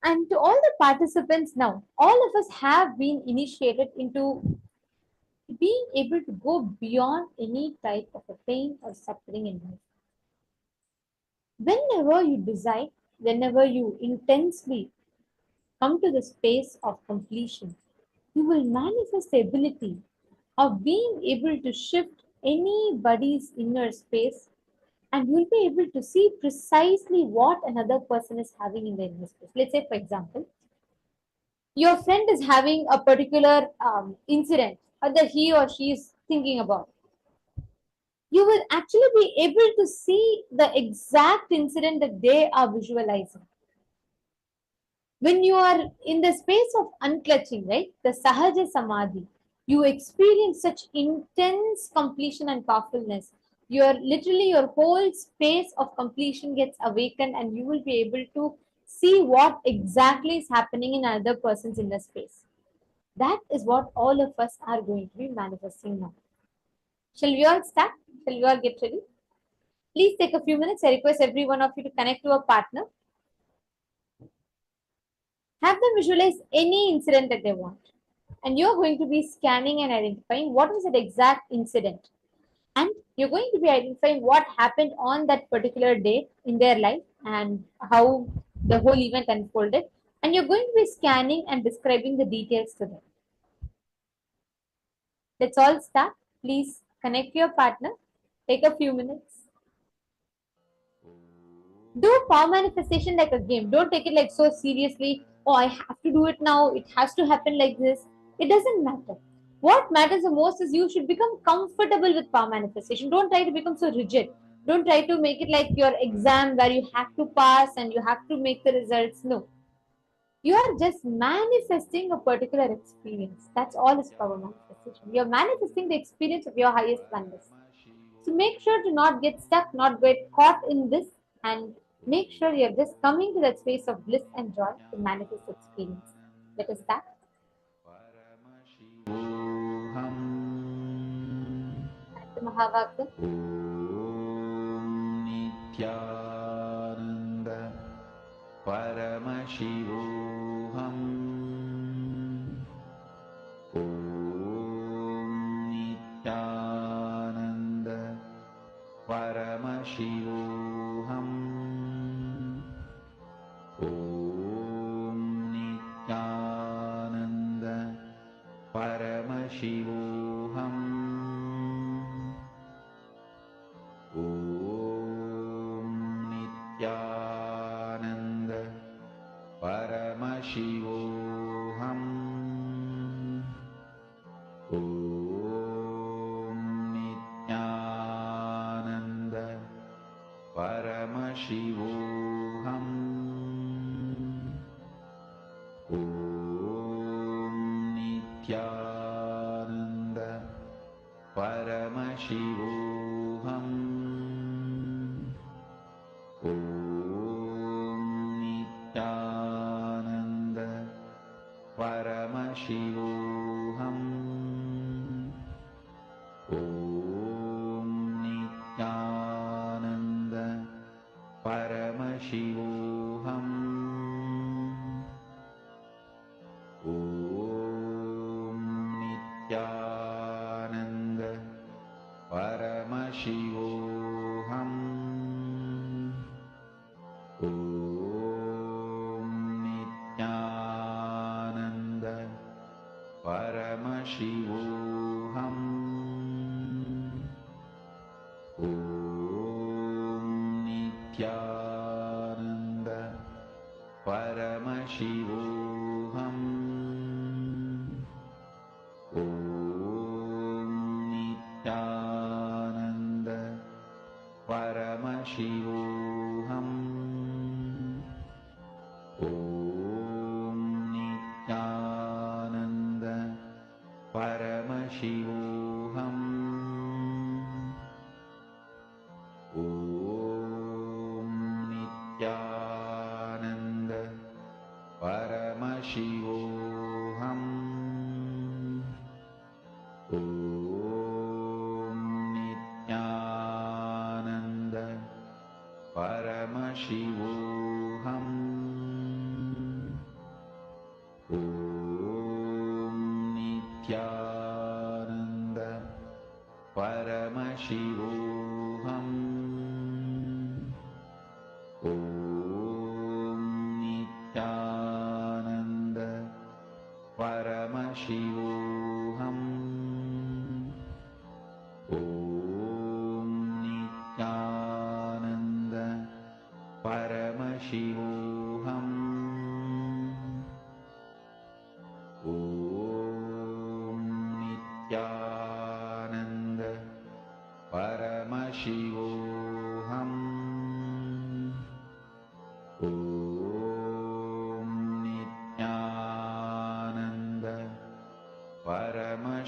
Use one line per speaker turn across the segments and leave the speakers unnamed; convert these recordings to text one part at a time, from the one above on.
And to all the participants now, all of us have been initiated into being able to go beyond any type of a pain or suffering in life. Whenever you decide, whenever you intensely come to the space of completion, you will manifest the ability of being able to shift anybody's inner space, and you'll be able to see precisely what another person is having in their inner space. Let's say, for example, your friend is having a particular incident that he or she is thinking about. You will actually be able to see the exact incident that they are visualizing. When you are in the space of unclutching, right, the Sahaja Samadhi, you experience such intense completion and powerfulness. Your whole space of completion gets awakened, and you will be able to see what exactly is happening in another person's inner space. That is what all of us are going to be manifesting now. Shall we all start? Shall we all get ready? Please take a few minutes. I request every one of you to connect to a partner. Have them visualize any incident that they want. And you're going to be scanning and identifying what was that exact incident. And you're going to be identifying what happened on that particular day in their life and how the whole event unfolded. And you're going to be scanning and describing the details to them. Let's all start. Please connect your partner. Take a few minutes. Do power manifestation like a game. Don't take it like so seriously. Oh, I have to do it now. It has to happen like this. It doesn't matter. What matters the most is you should become comfortable with power manifestation. Don't try to become so rigid. Don't try to make it like your exam where you have to pass and you have to make the results. No. You are just manifesting a particular experience. That's all is power manifestation. You're manifesting the experience of your highest oneness. So make sure to not get stuck, not get caught in this, and make sure you're just coming to that space of bliss and joy to manifest experience. Let us start. Mahavakya.
Nithyananda Paramashivoham Nithyananda Paramashivoham Nithyananda Paramashivoham Nithyananda Paramashivoham Nithyananda Paramashivoham Nithyananda Paramashivoham Nithyananda Paramashivoham Nithyananda Paramashivoham Nithyananda Paramashivoham Nithyananda Paramashivoham Nithyananda Paramashivoham Nithyananda Paramashivoham Nithyananda Paramashivoham Nithyananda Paramashivoham Nithyananda Paramashivoham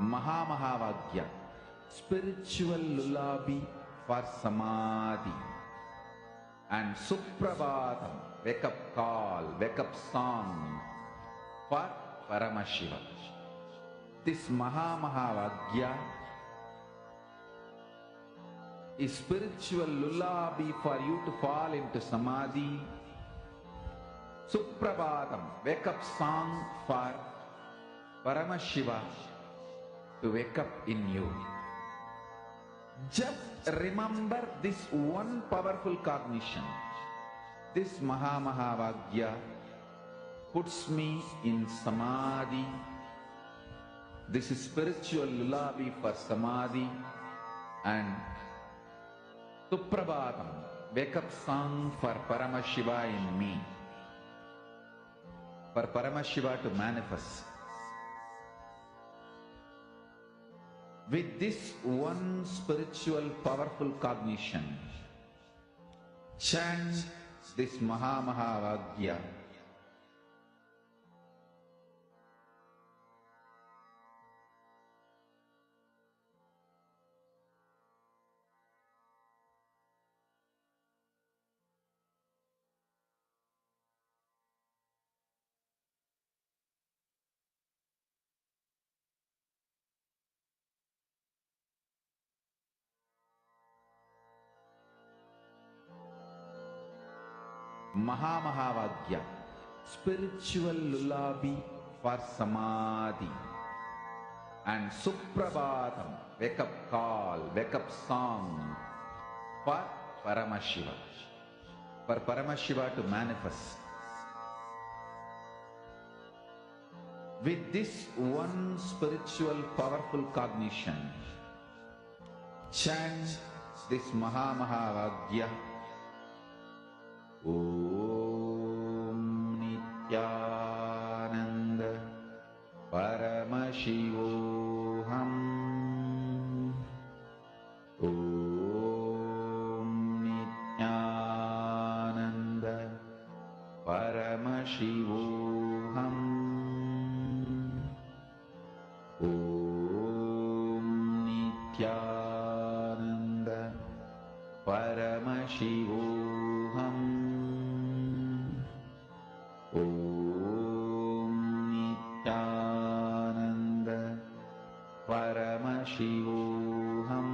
Mahamahavagya, spiritual lullaby for Samadhi. And Suprabhatam, wake up call, wake up song for Paramashiva. This Mahamahavagya is spiritual lullaby for you to fall into Samadhi. Suprabhatam, wake up song for Paramashiva to wake up in you. Just remember this one powerful cognition. This Mahamahavagya puts me in Samadhi. This is spiritual lullaby for Samadhi. And Suprabhatam, wake up song for Paramashiva in me. For Paramashiva to manifest. With this one spiritual powerful cognition, chant this Mahamahavagya. Mahamahavagya, spiritual lullaby for Samadhi. And Suprabhatam, wake up call, wake up song for Paramashiva. For Paramashiva to manifest. With this one spiritual powerful cognition, chant this Mahamahavagya. Om Nithyananda Paramashivoham. Om Nithyananda Paramashivoham. Om Nithyananda Paramashivoham. Om Nithyananda Paramashivoham.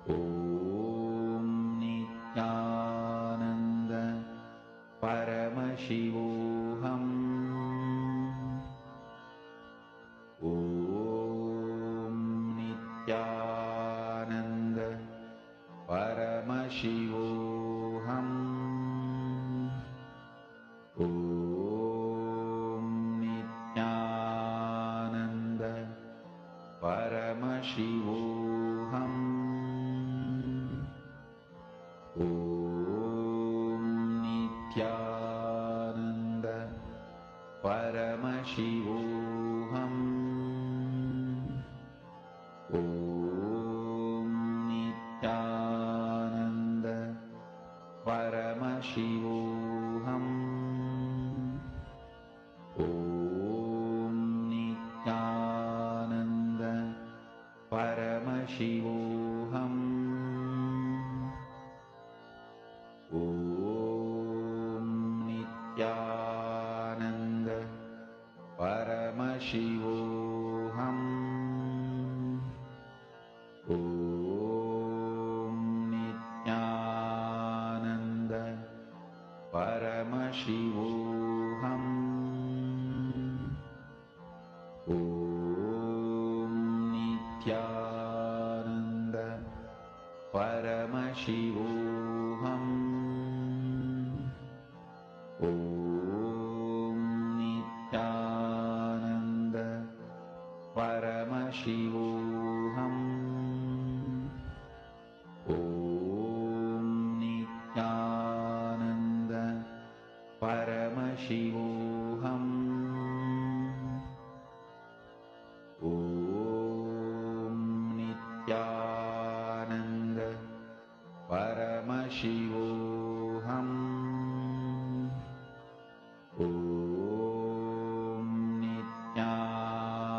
Om Nithyananda Paramashivoham. Om Nithyananda Paramashivoham. Om Nithyananda Paramashivoham. Om Nithyananda Paramashivoham. Om Nithyananda Paramashivoham. Om Nithyananda Paramashivoham. Om Nithyananda Paramashivoham. Om Nithyananda Paramashivoham. Om Nithyananda Paramashivoham. Om Nithyananda Paramashivoham. Om Nithyananda Paramashivoham. Om Nithyananda Paramashivoham. Om Nithyananda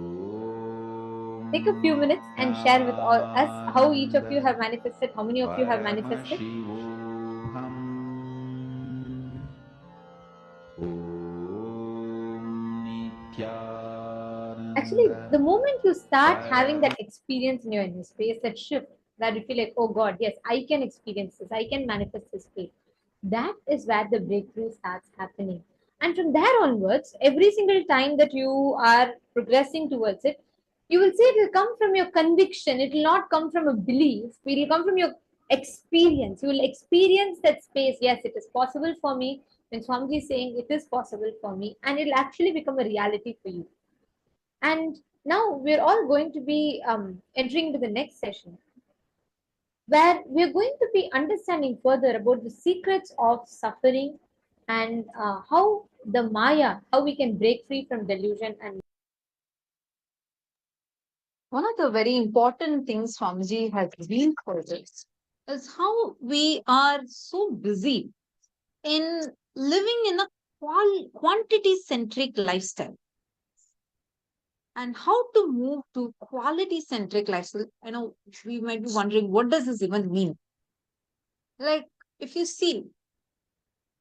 Take a few minutes and share with all us how each of you have manifested, how many of you have manifested.
Paramashivoham
Actually,
Nithyananda
the moment you start having that
Paramashivoham
experience in your inner space, that shift, that you feel like, oh God, yes, I can experience this, I can manifest this state, that is where the breakthrough starts happening. And from there onwards, every single time that you are progressing towards it, you will see it will come from your conviction. It will not come from a belief. It will come from your experience. You will experience that space. Yes, it is possible for me. When Swamiji is saying it is possible for me, and it will actually become a reality for you. And now we're all going to be entering into the next session where we're going to be understanding further about the secrets of suffering and how the Maya, how we can break free from delusion. And
one of the very important things Swamiji has revealed for us is how we are so busy in living in a quantity centric lifestyle and how to move to quality centric lifestyle. I know we might be wondering, what does this even mean? Like, if you see,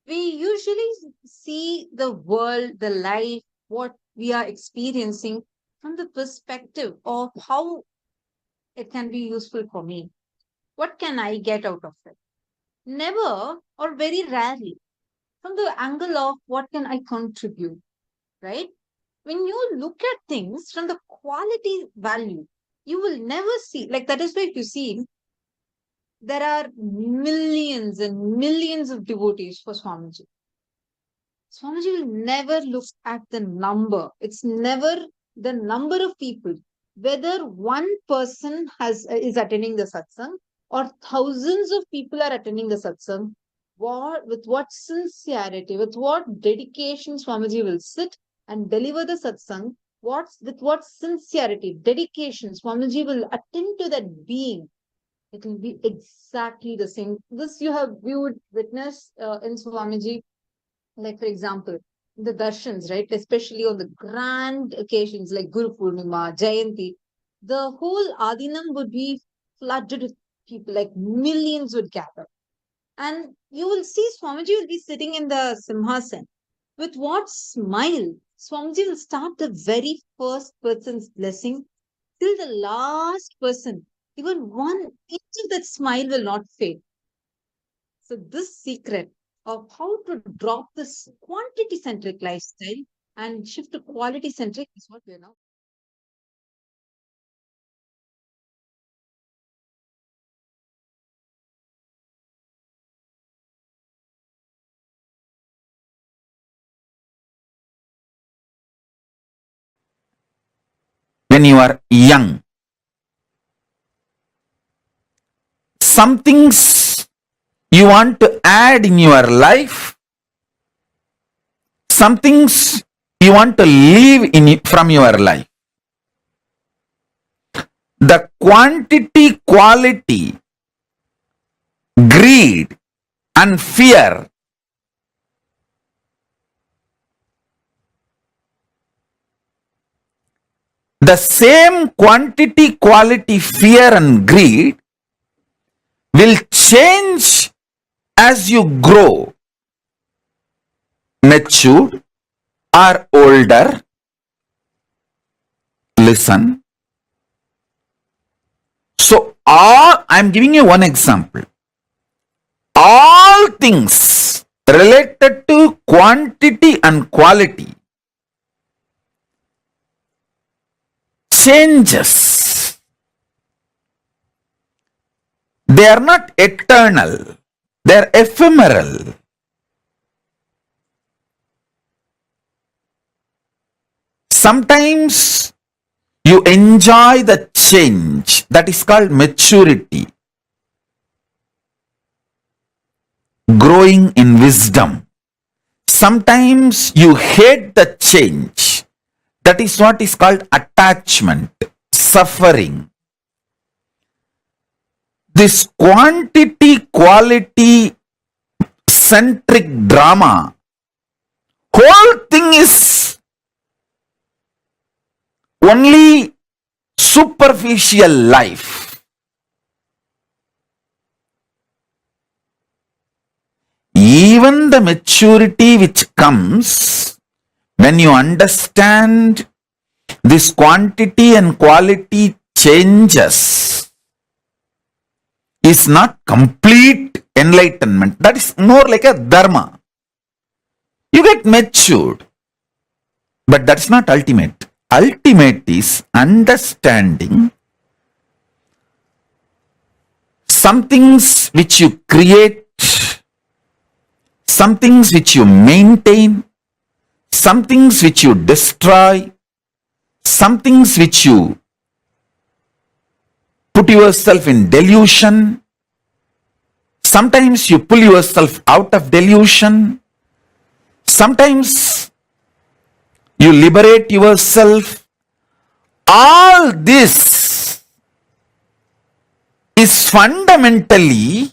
we usually see the world, the life, what we are experiencing from the perspective of how it can be useful for me. What can I get out of it? Never or very rarely from the angle of what can I contribute, right? When you look at things from the quality value, you will never see, like that is why if you see, there are millions and millions of devotees for Swamiji. Swamiji will never look at the number. It's never the number of people. Whether one person is attending the satsang or thousands of people are attending the satsang, with what sincerity, with what dedication Swamiji will sit and deliver the satsang, with what sincerity, dedication Swamiji will attend to that being. It will be exactly the same. This you would witness in Swamiji, like for example, the darshans, right? Especially on the grand occasions like Guru Purnima, Jayanti, the whole Adinam would be flooded with people, like millions would gather. And you will see Swamiji will be sitting in the Simhasan. With what smile? Swamiji will start the very first person's blessing till the last person. Even one inch of that smile will not fade. So this secret of how to drop this quantity centric lifestyle and shift to quality centric is what we're now.
when you are young, some things you want to add in your life, some things you want to leave from your life. The quantity, quality, greed, and fear, the same quantity, quality, fear, and greed will change as you grow, mature, or older. Listen. So, I'm giving you one example. All things related to quantity and quality changes. They are not eternal. They are ephemeral. Sometimes you enjoy the change. That is called maturity. Growing in wisdom. Sometimes you hate the change. That is what is called attachment, suffering. This quantity, quality centric drama, whole thing is only superficial life. Even the maturity which comes when you understand this quantity and quality changes is not complete enlightenment. That is more like a dharma. You get matured, but that's not ultimate. Ultimate is understanding some things which you create, some things which you maintain, some things which you destroy, some things which you put yourself in delusion. Sometimes you pull yourself out of delusion. Sometimes you liberate yourself. All this is fundamentally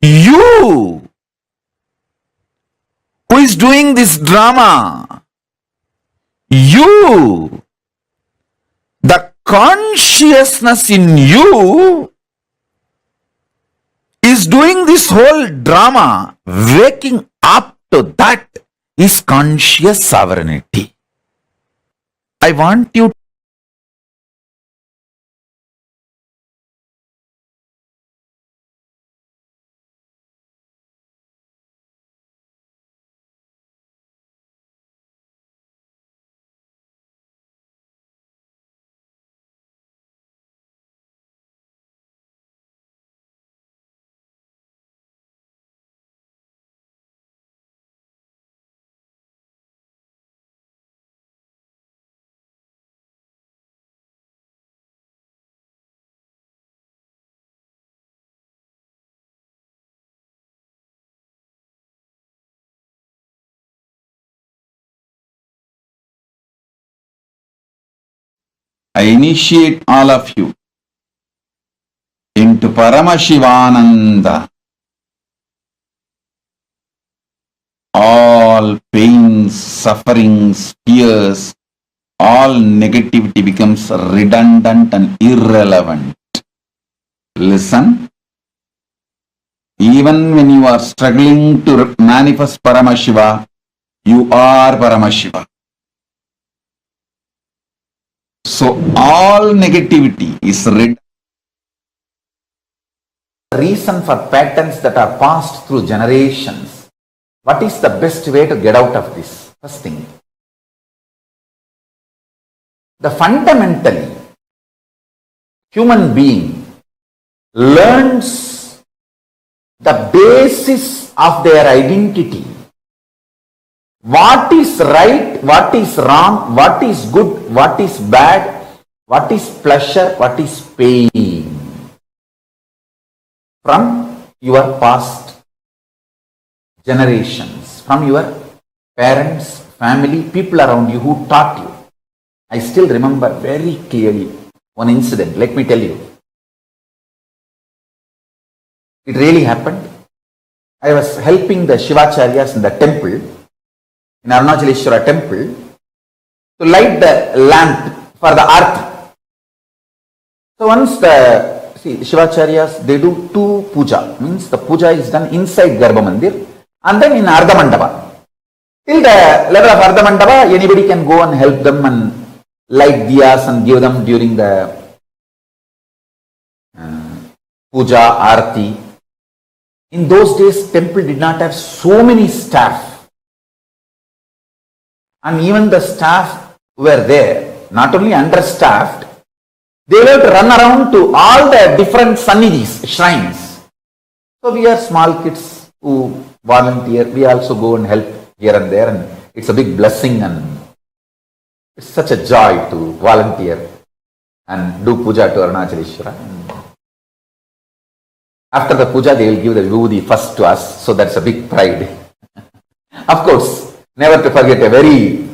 you who is doing this drama. You, the consciousness in you is doing this whole drama. Waking up to that is conscious sovereignty. I want you I initiate all of you into Paramashivananda. All pains, sufferings, fears, all negativity becomes redundant and irrelevant. Listen. Even when you are struggling to manifest Paramashiva, you are Paramashiva. So all negativity is redundant. Reason for patterns that are passed through generations. What is the best way to get out of this? First thing. The fundamentally human being learns the basis of their identity. What is right, what is wrong, what is good, what is bad, what is pleasure, what is pain. From your past generations, from your parents, family, people around you who taught you. I still remember very clearly one incident. Let me tell you. It really happened. I was helping the Shivacharyas in the temple, in Arunachaleshwara temple, to light the lamp for the arti. So once the Shivacharyas, they do two puja, means the puja is done inside Garbha Mandir and then in Ardha Mandapa. Till the level of Ardha Mandapa, anybody can go and help them and light diyas and give them during the puja, arti. In those days, temple did not have so many staff. And even the staff were there, not only understaffed, they were to run around to all the different sannidhis, shrines. So we are small kids who volunteer. We also go and help here and there, and it's a big blessing and it's such a joy to volunteer and do puja to Arunachaleshwara. After the puja, they will give the vibhuti first to us, so that's a big pride. Of course, never to forget a very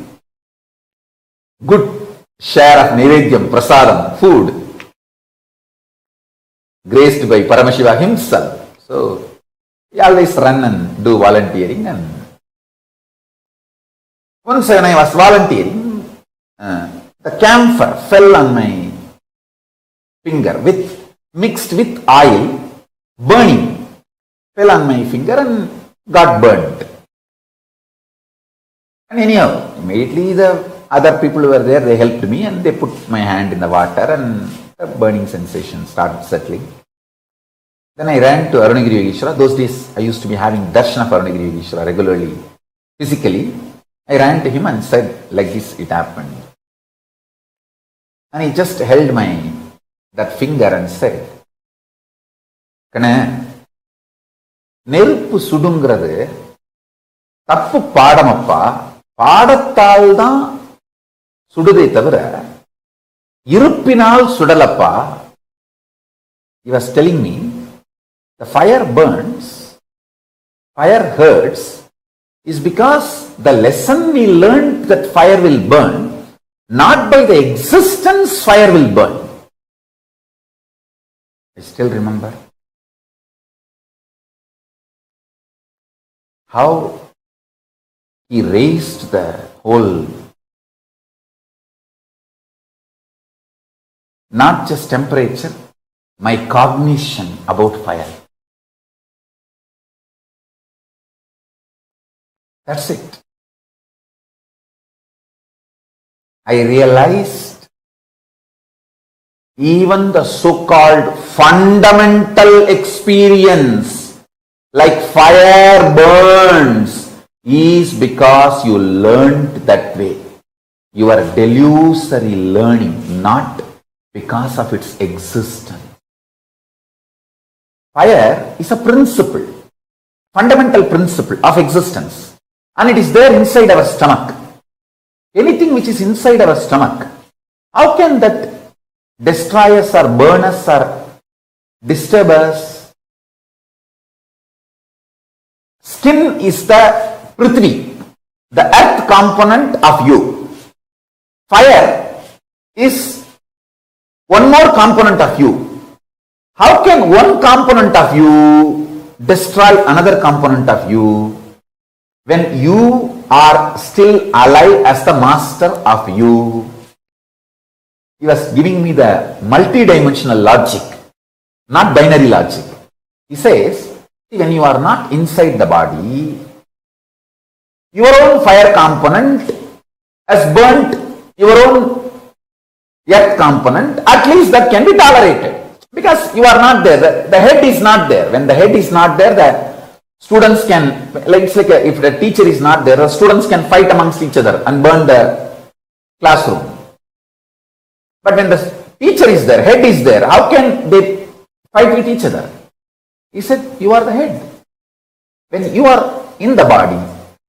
good share of Naivedyam, Prasadam, food, graced by Paramashiva himself. So, we always run and do volunteering. And once when I was volunteering, the camphor fell on my finger mixed with oil, burning, fell on my finger and got burnt. And anyhow, immediately the other people who were there, they helped me and they put my hand in the water and the burning sensation started settling. Then I ran to Arunagiri Yogeshwara. Those days I used to be having darshan of Arunagiri Yogeshwara regularly, physically. I ran to him and said, like this, it happened. And he just held that finger and said, Kana, நெருப்பு சுடுங்கிறது தப்பு பாடமப்பா, பாடத்தால் தான் சுடுதே தவிர இருப்பினால் சுடலப்பா. He was telling me, the fire burns, fire hurts, is because the lesson we learned that fire will burn, not by the existence fire will burn. I still remember how he raised the whole, not just temperature, my cognition about fire. That's it. I realized even the so-called fundamental experience, like fire burns, is because you learned that way. You are delusory learning, not because of its existence. Fire is a principle, fundamental principle of existence. And it is there inside our stomach. Anything which is inside our stomach, how can that destroy us or burn us or disturb us? Skin is the Prithvi, the earth component of you. Fire is one more component of you. How can one component of you destroy another component of you when you are still alive as the master of you? He was giving me the multi-dimensional logic, not binary logic. He says, when you are not inside the body, your own fire component has burnt your own earth component. At least that can be tolerated because you are not there. The head is not there. When the head is not there, the students can, like it's like if the teacher is not there, the students can fight amongst each other and burn the classroom. But when the teacher is there, head is there, how can they fight with each other? He said, you are the head. When you are in the body,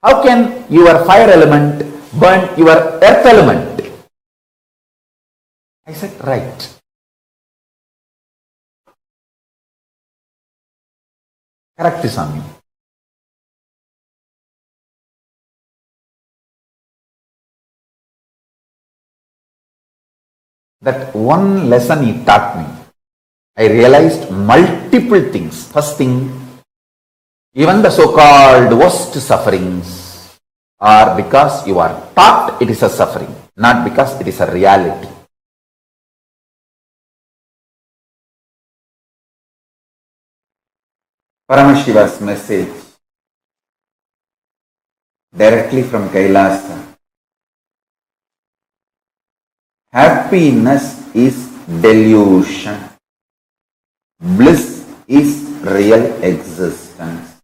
how can your fire element burn your earth element? I said, right. Correct, Swami. That one lesson he taught me, I realized multiple things. First thing, even the so-called worst sufferings are because you are taught it is a suffering, not because it is a reality. Paramashiva's message directly from KAILASA. Happiness is delusion. Bliss is real existence.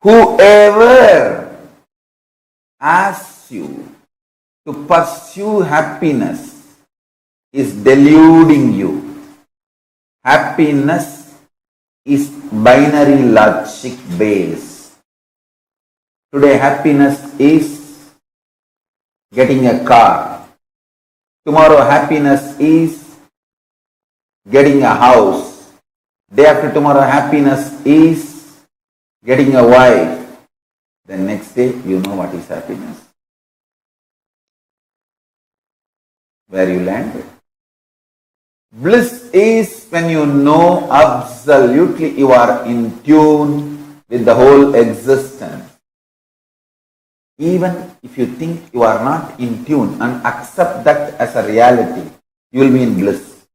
Whoever asks you to pursue happiness is deluding you. Happiness is binary logic based. Today happiness is getting a car. Tomorrow happiness is getting a house. Day after tomorrow happiness is getting a wife. The next day you know what is happiness. Where you landed. Bliss is when you know absolutely you are in tune with the whole existence. Even if you think you are not in tune and accept that as a reality, you will be in bliss.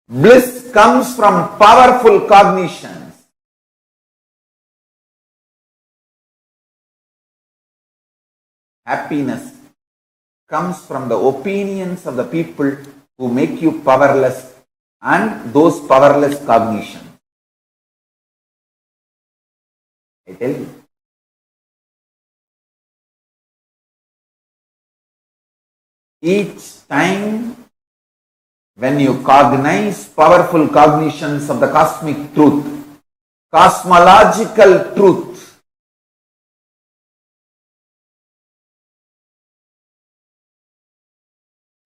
Bliss comes from powerful cognitions. Happiness comes from the opinions of the people who make you powerless and those powerless cognitions. I tell you. Each time when you cognize powerful cognitions of the cosmic truth, cosmological truth,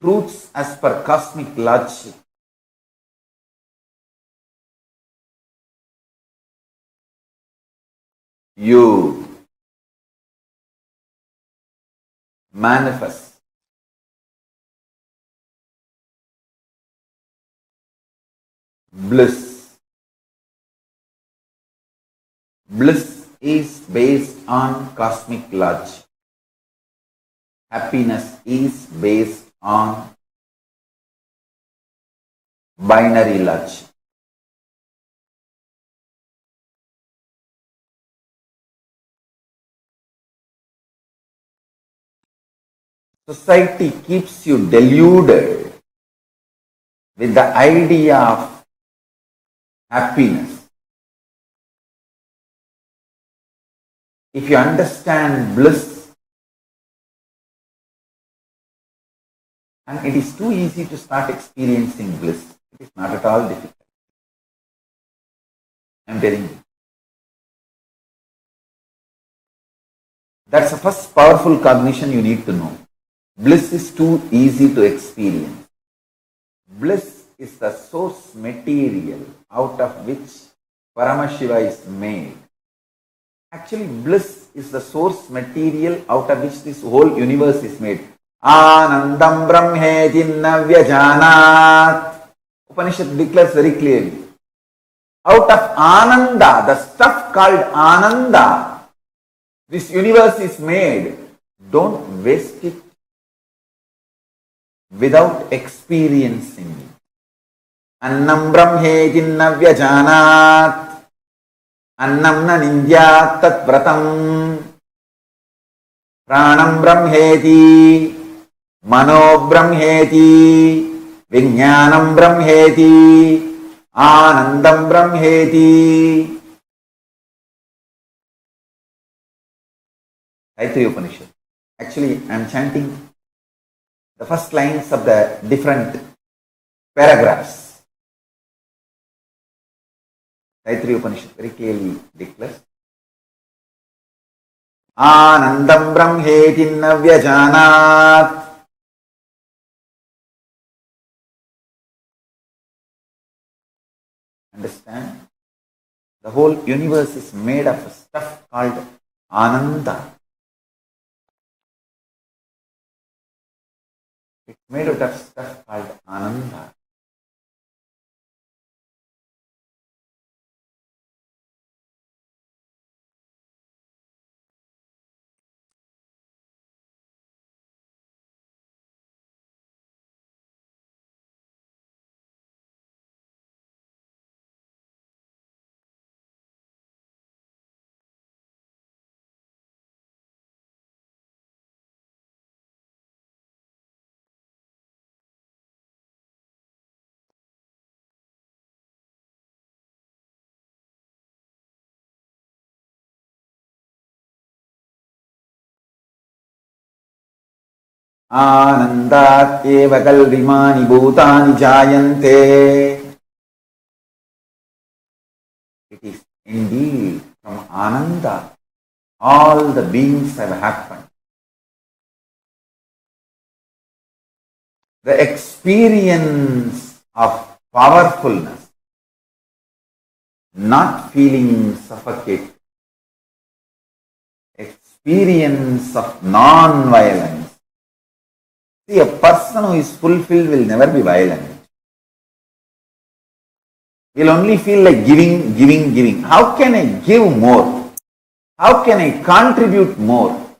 truths as per cosmic logic, you manifest bliss. Bliss is based on cosmic logic. Happiness is based on binary logic. Society keeps you deluded with the idea of happiness. If you understand bliss, and it is too easy to start experiencing bliss, it is not at all difficult. I am telling you. That's the first powerful cognition you need to know. Bliss is too easy to experience. Bliss is the source material out of which Paramashiva is made. Actually, bliss is the source material out of which this whole universe is made. Anandam Brahmeti Navyajanat. Upanishad declares very clearly. Out of Ananda, the stuff called Ananda, this universe is made. Don't waste it without experiencing it. Annam Brahmeti Navyajanat. Annam na nindyat tat vratam. Pranam Brahmeti. Mano Brahmeti. Vijnanam Brahmeti. Anandam Brahmeti. Taittiriya Upanishad. Actually, I am chanting the first lines of the different paragraphs. Taittiriya Upanishad very clearly declares. Anandam Brahmeti Navyajanat. Understand? The whole universe is made of stuff called Ananda. It's made out of stuff called Ananda. Anandat eva kalvimani bhutani jayante. It is indeed from Ananda all the beings have happened. The experience of powerfulness, not feeling suffocated, experience of non-violence. See, a person who is fulfilled will never be violent. Will only feel like giving, giving, giving. How can I give more? How can I contribute more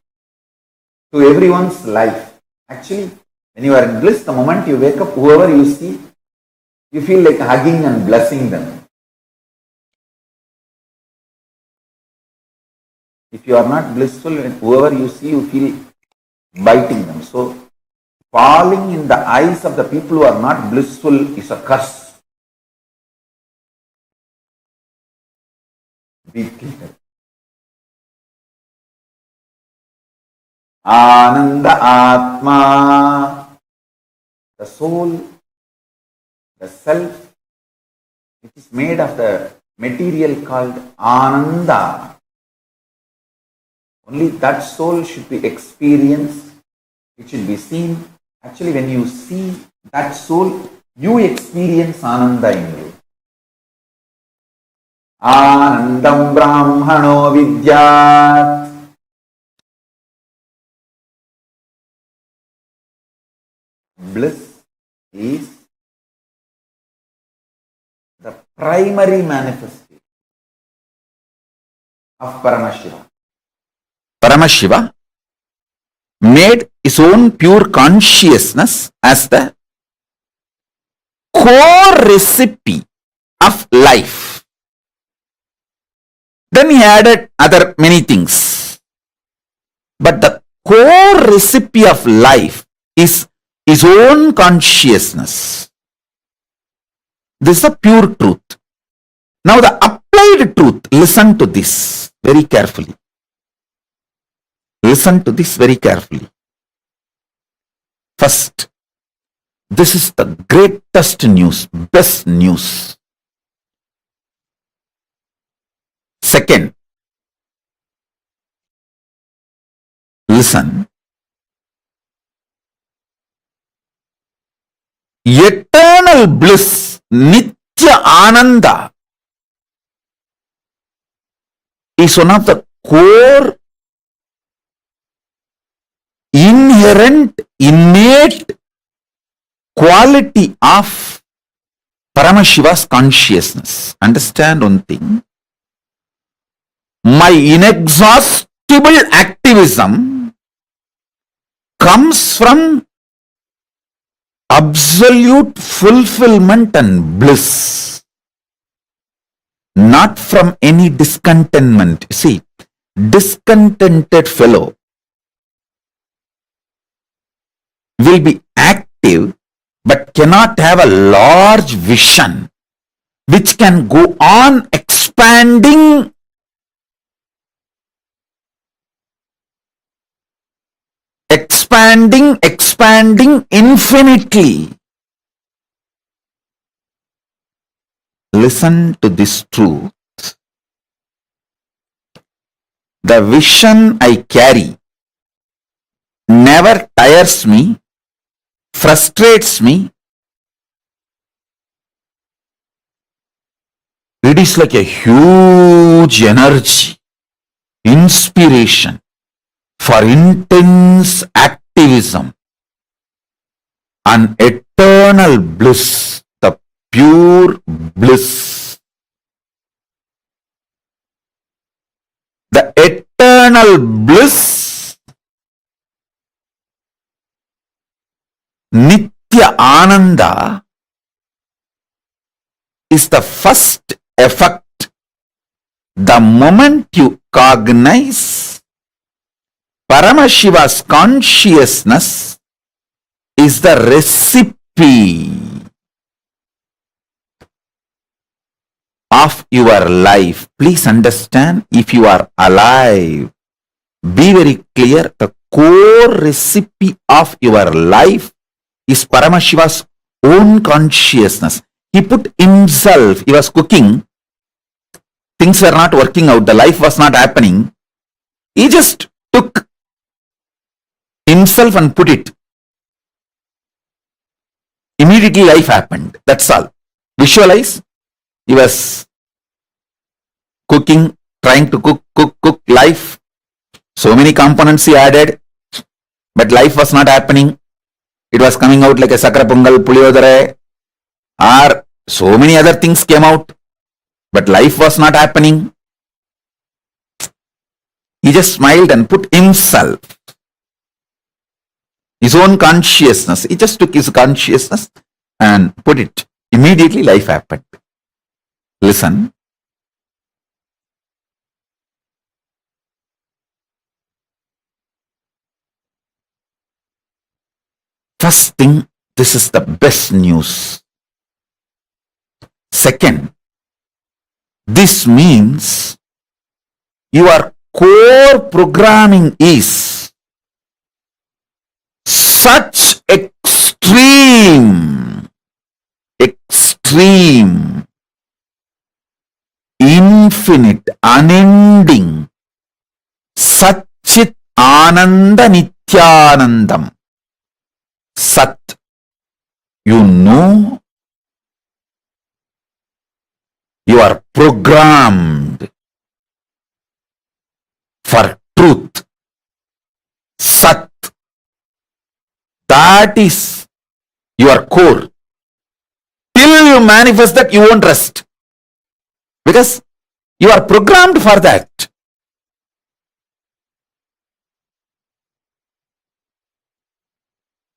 to everyone's life? Actually, when you are in bliss, the moment you wake up, whoever you see, you feel like hugging and blessing them. If you are not blissful, whoever you see, you feel biting them. So, falling in the eyes of the people who are not blissful is a curse. Be clear. Ananda Atma, the soul, the self, which is made of the material called Ananda. Only that soul should be experienced, it should be seen. Actually, when you see that soul, you experience Ananda in you. Anandam Brahmano Vidyat. Bliss is the primary manifestation of Paramashiva. Paramashiva made his own pure consciousness as the core recipe of life. Then he added other many things. But the core recipe of life is his own consciousness. This is a pure truth. Now the applied truth, listen to this very carefully. Listen to this very carefully. First, this is the greatest news, best news. Second, listen. Eternal bliss, Nitya Ananda, is one of the core, inherent, innate quality of Paramashiva's consciousness. Understand one thing. My inexhaustible activism comes from absolute fulfillment and bliss, not from any discontentment. See, discontented fellow will be active but cannot have a large vision which can go on expanding infinitely. Listen to this truth. The vision I carry never tires me, frustrates me. It is like a huge energy, inspiration for intense activism and eternal bliss, the pure bliss. The eternal bliss, Nitya Ananda, is the first effect. The moment you cognize Paramashiva's consciousness is the recipe of your life. Please understand, if you are alive, be very clear, the core recipe of your life is Paramashiva's own consciousness. He put himself, he was cooking, things were not working out, the life was not happening. He just took himself and put it. Immediately life happened. That's all. Visualize. He was cooking, trying to cook life. So many components he added, but life was not happening. It was coming out like a sakra pongal, puliyodare, or so many other things came out, but life was not happening. just smiled and put himself, his own consciousness. He just took his consciousness and put it. Immediately life happened. Listen. First thing, this is the best news. Second, this means your core programming is such extreme, infinite, unending, Satchit Ananda Nithyanandam. Sat, you know, you are programmed for truth. Sat, that is your core. Till you manifest that, you won't rest. Because you are programmed for that.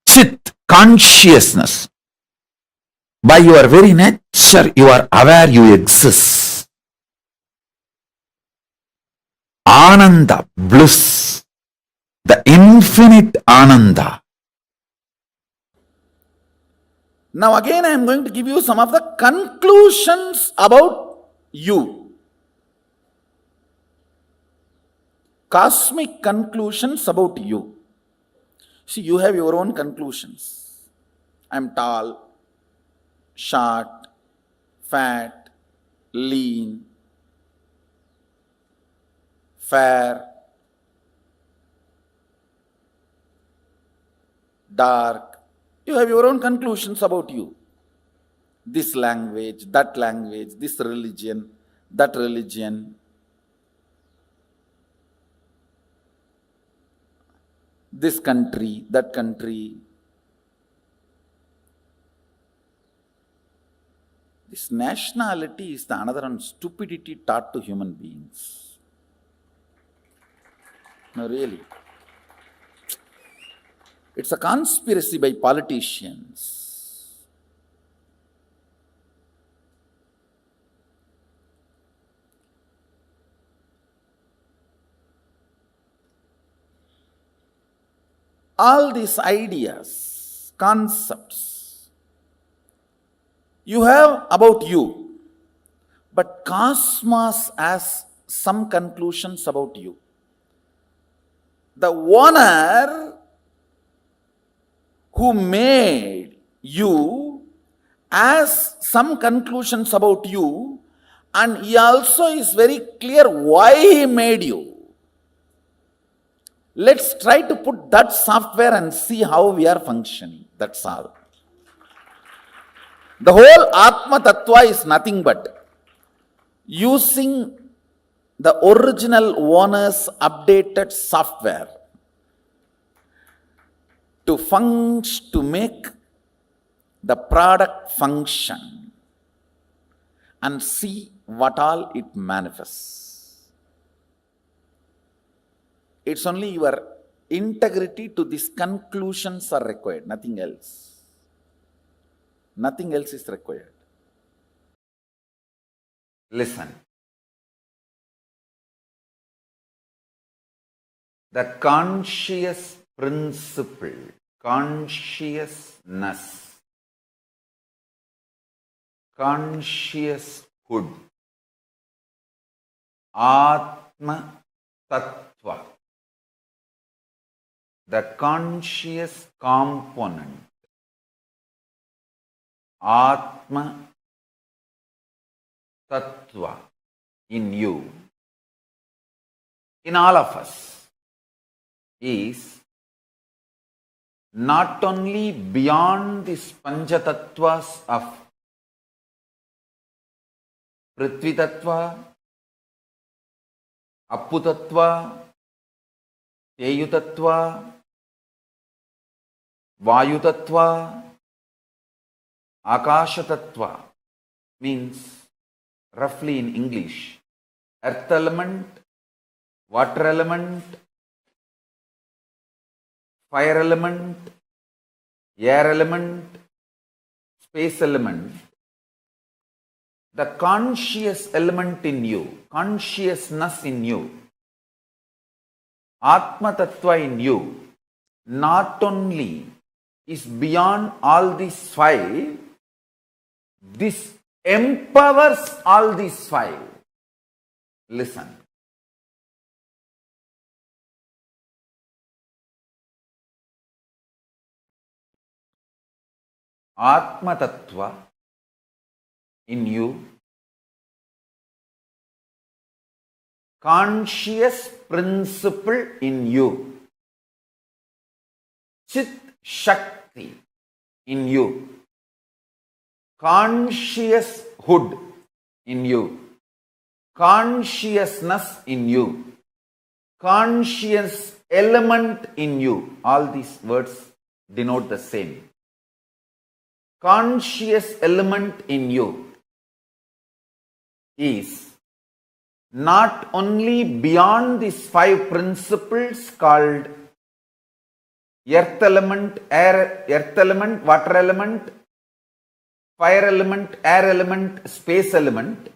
Chit, consciousness. By your very nature, you are aware you exist. Ananda, bliss, the infinite Ananda. Now again I am going to give you some of the conclusions about you. Cosmic conclusions about you. See, you have your own conclusions. I am tall, short, fat, lean, fair, dark. You have your own conclusions about you. This language, this religion, that religion. This country, that country. This nationality is the another one stupidity taught to human beings. No, really. It's a conspiracy by politicians. All these ideas, concepts, you have about you, but cosmos has some conclusions about you. The owner who made you has some conclusions about you, and he also is very clear why he made you. Let's try to put that software and see how we are functioning. That's all. The whole Atma Tattva is nothing but using the original owner's updated software to make the product function and see what all it manifests. It's only your integrity to these conclusions are required, nothing else. Nothing else is required. Listen. The conscious principle, consciousness, conscioushood, Atma Tattva, the conscious component, Atma Tattva in you, in all of us, is not only beyond these Panchatattva's of Prithvi Tattva, Appu Tattva, Teyu Tattva, Vayu Tattva, Akasha Tattva, means roughly in English, earth element, water element, fire element, air element, space element, the conscious element in you, consciousness in you, Atma Tattva in you, not only is beyond all these five, this empowers all these five. Listen. Atma Tattva in you, conscious principle in you, Chit Shakti in you, conscioushood in you, consciousness in you, conscious element in you. All these words denote the same. Conscious element in you is not only beyond these five principles called earth element, earth element, water element, fire element, air element, space element.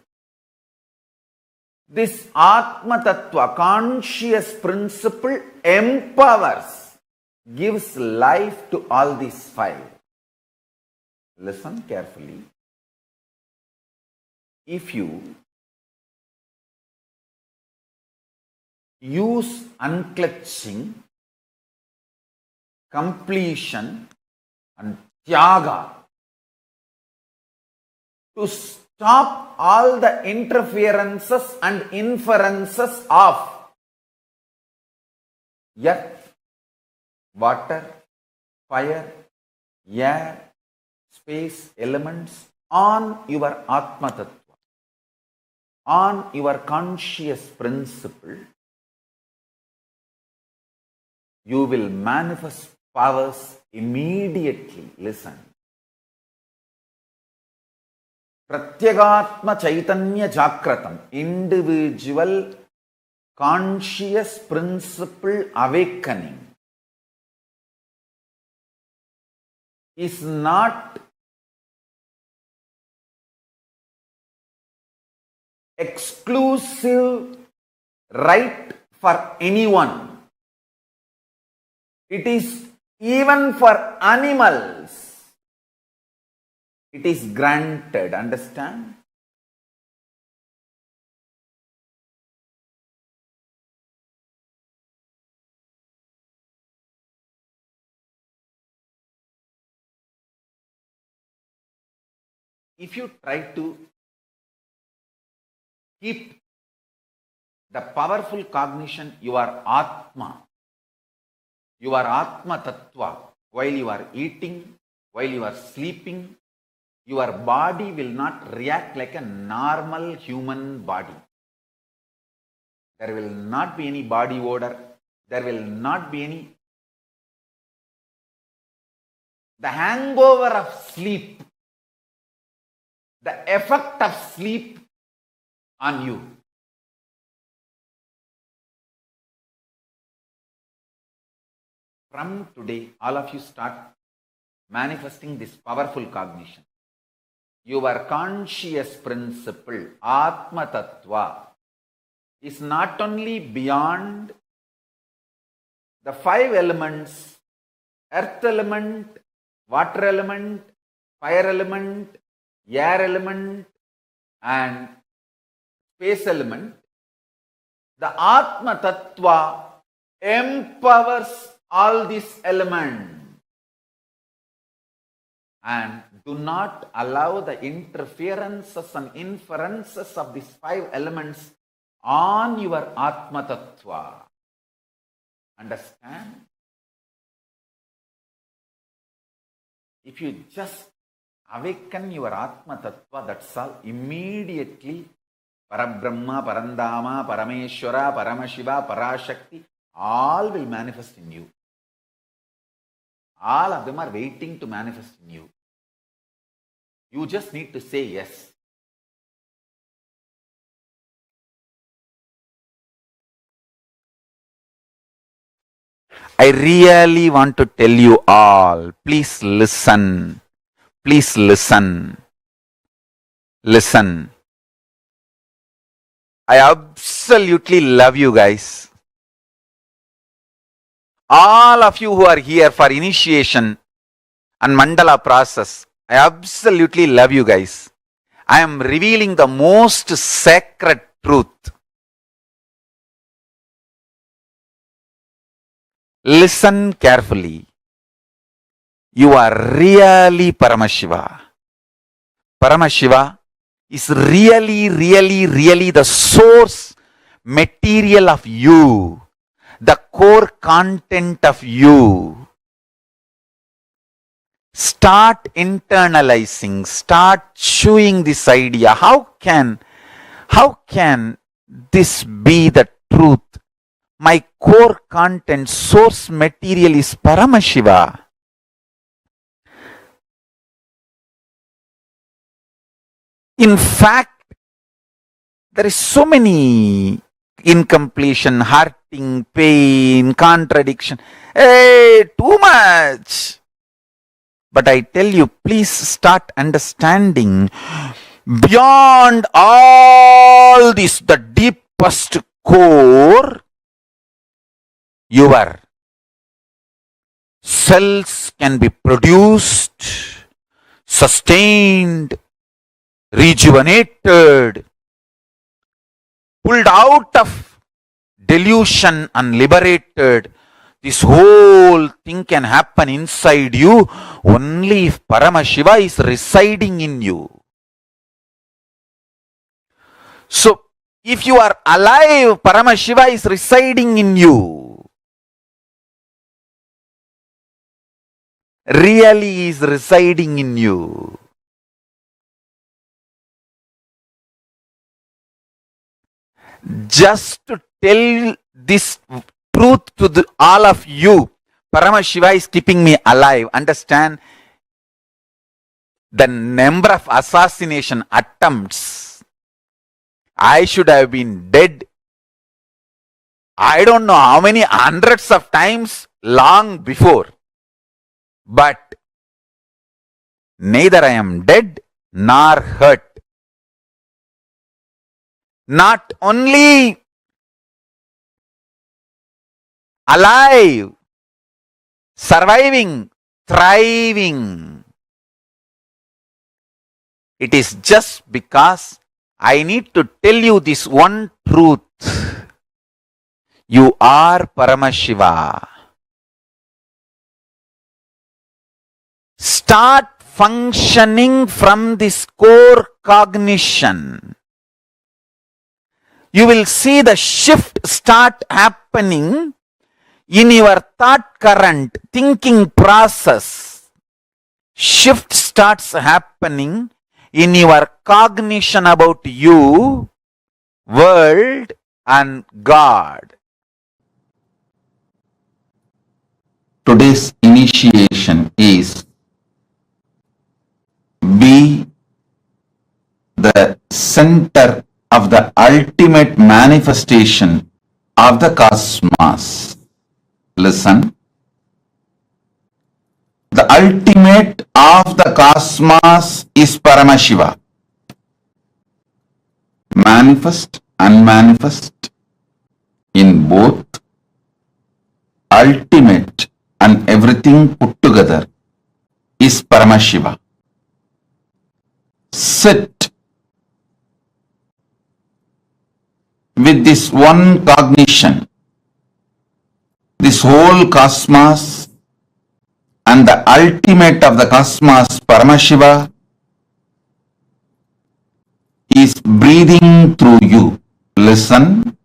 This Atma Tattva, conscious principle, empowers, gives life to all these five. Listen carefully. If you use unclutching, completion and tyaga to stop all the interferences and inferences of earth, water, fire, air, space elements on your Atma Tattva, on your conscious principle, you will manifest powers immediately. Listen. Pratyagatma Chaitanya Jakratam, individual conscious principle awakening, is not exclusive right for anyone. It is even for animals. It is granted. Understand? If you try to keep the powerful cognition, your Atma Tattva, while you are eating, while you are sleeping, your body will not react like a normal human body. There will not be any body odor. There will not be any. The hangover of sleep, the effect of sleep on you. From today, all of you start manifesting this powerful cognition. Your conscious principle, Atma Tattva, is not only beyond the five elements, earth element, water element, fire element, air element, and space element. The Atma Tattva empowers all these elements. And do not allow the interferences and inferences of these five elements on your Atma Tattva. Understand? If you just awaken your Atma Tattva, that's all. Immediately, Parabrahma, Parandama, Parameshwara, Paramashiva, Parashakti, all will manifest in you. All of them are waiting to manifest in you. You just need to say yes. I really want to tell you all, please listen. Please listen. Listen. I absolutely love you guys. All of you who are here for initiation and mandala process, I absolutely love you guys. I am revealing the most sacred truth. Listen carefully. You are really Paramashiva. Paramashiva is really the source material of you, the core content of you. Start internalizing, start chewing this idea. How can this be the truth? My core content, source material is Paramashiva. In fact, there is so many incompletion, hurting, pain, contradiction. Hey, too much. But I tell you, please start understanding beyond all this, the deepest core, your cells can be produced, sustained, rejuvenated, pulled out of delusion and liberated. This whole thing can happen inside you only if Paramashiva is residing in you. So, if you are alive, Paramashiva is residing in you. Really is residing in you. Just to tell this truth to all of you, Paramashiva is keeping me alive. Understand? The number of assassination attempts, I should have been dead. I don't know how many hundreds of times long before. But neither I am dead nor hurt. Not only alive, surviving, thriving. It is just because I need to tell you this one truth. You are Paramashiva. Start functioning from this core cognition. You will see the shift start happening in your thought current, thinking process. Shift starts happening in your cognition about you, world, and God. Today's initiation is be the center of the ultimate manifestation of the cosmos. Listen. The ultimate of the cosmos is Paramashiva. Manifest, unmanifest in both, ultimate and everything put together is Paramashiva. Sit with this one cognition, this whole cosmos and the ultimate of the cosmos, Paramashiva, is breathing through you. Listen.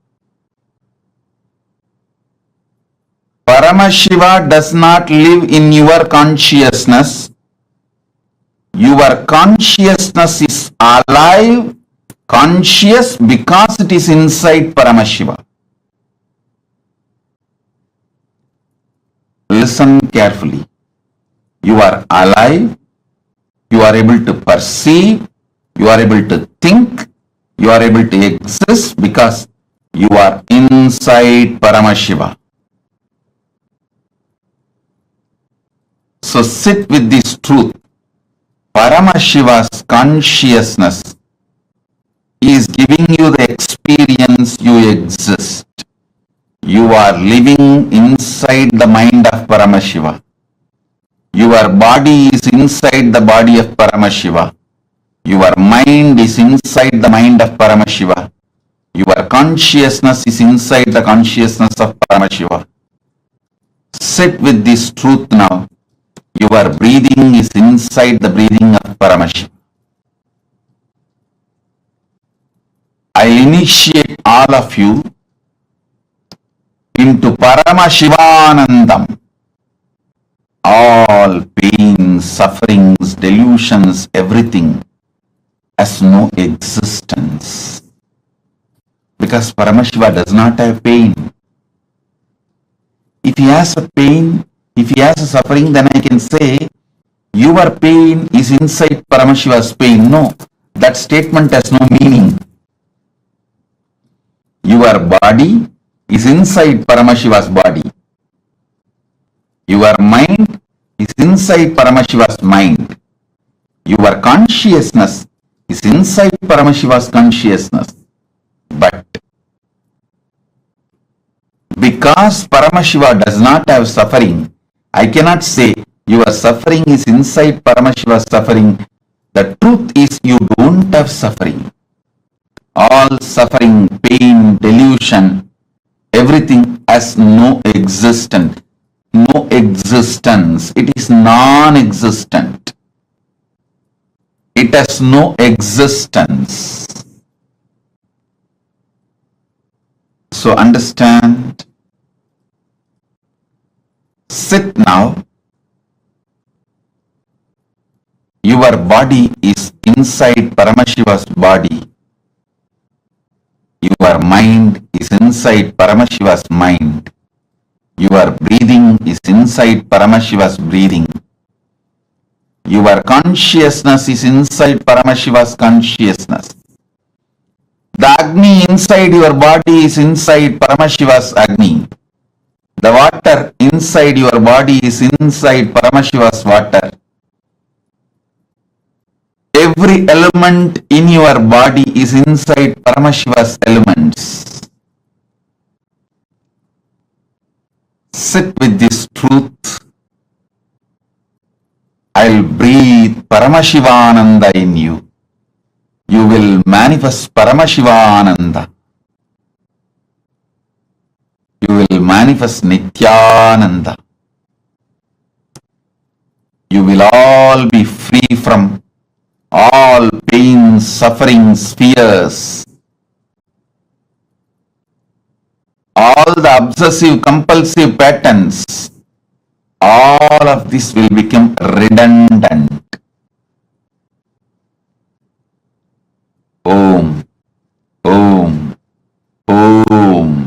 Paramashiva does not live in your consciousness. Your consciousness is alive, conscious because it is inside Paramashiva. Listen carefully. You are alive, you are able to perceive, you are able to think, you are able to exist because you are inside Paramashiva. So sit with this truth. Paramashiva's consciousness is giving you the experience you exist. You are living inside the mind of Paramashiva. Your body is inside the body of Paramashiva. Your mind is inside the mind of Paramashiva. Your consciousness is inside the consciousness of Paramashiva. Sit with this truth now. Your breathing is inside the breathing of Paramashiva. I initiate all of you into Paramashivanandam. All pains, sufferings, delusions, everything has no existence. Because Paramashiva does not have pain. If he has a pain, if he has a suffering, then I can say, your pain is inside Paramashiva's pain. No, that statement has no meaning. Your body is inside Paramashiva's body. Your mind is inside Paramashiva's mind. Your consciousness is inside Paramashiva's consciousness. But because Paramashiva does not have suffering, I cannot say your suffering is inside Paramashiva's suffering. The truth is you don't have suffering. All suffering, pain, delusion, everything has no existence. No existence. It is non-existent. It has no existence. So understand. Sit now. Your body is inside Paramashiva's body. Your mind is inside Paramashiva's mind. Your breathing is inside Paramashiva's breathing. Your consciousness is inside Paramashiva's consciousness. The Agni inside your body is inside Paramashiva's Agni. The water inside your body is inside Paramashiva's water. Every element in your body is inside Paramashiva's elements. Sit with this truth. I'll breathe Paramashivananda in you. You will manifest Paramashivananda. You will manifest Nithyananda. You will all be free from all pain, sufferings, fears. All the obsessive-compulsive patterns, all of this will become redundant. Om, Om, Om.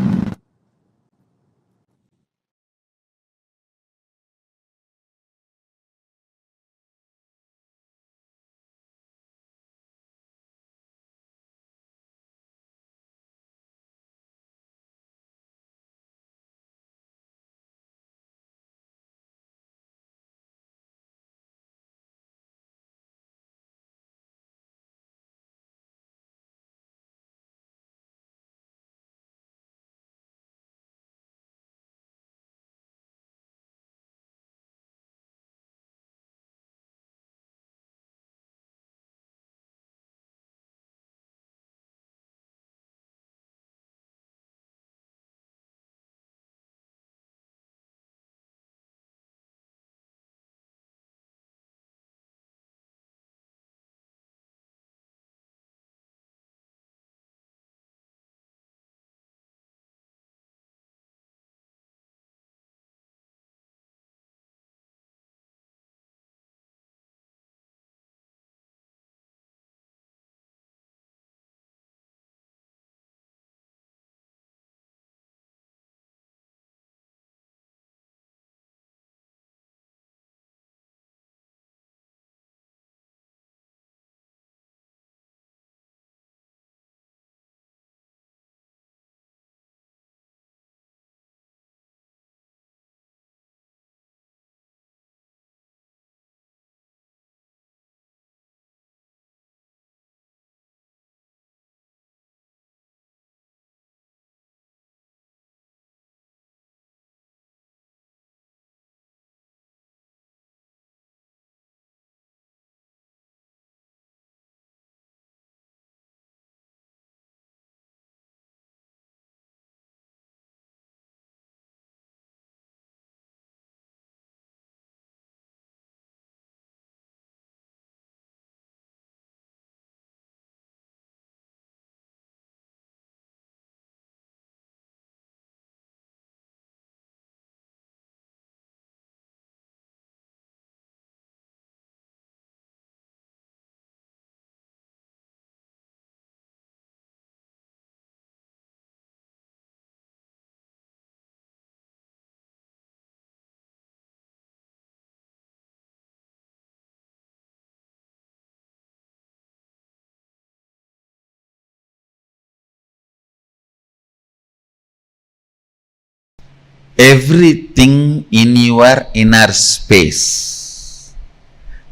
everything in your inner space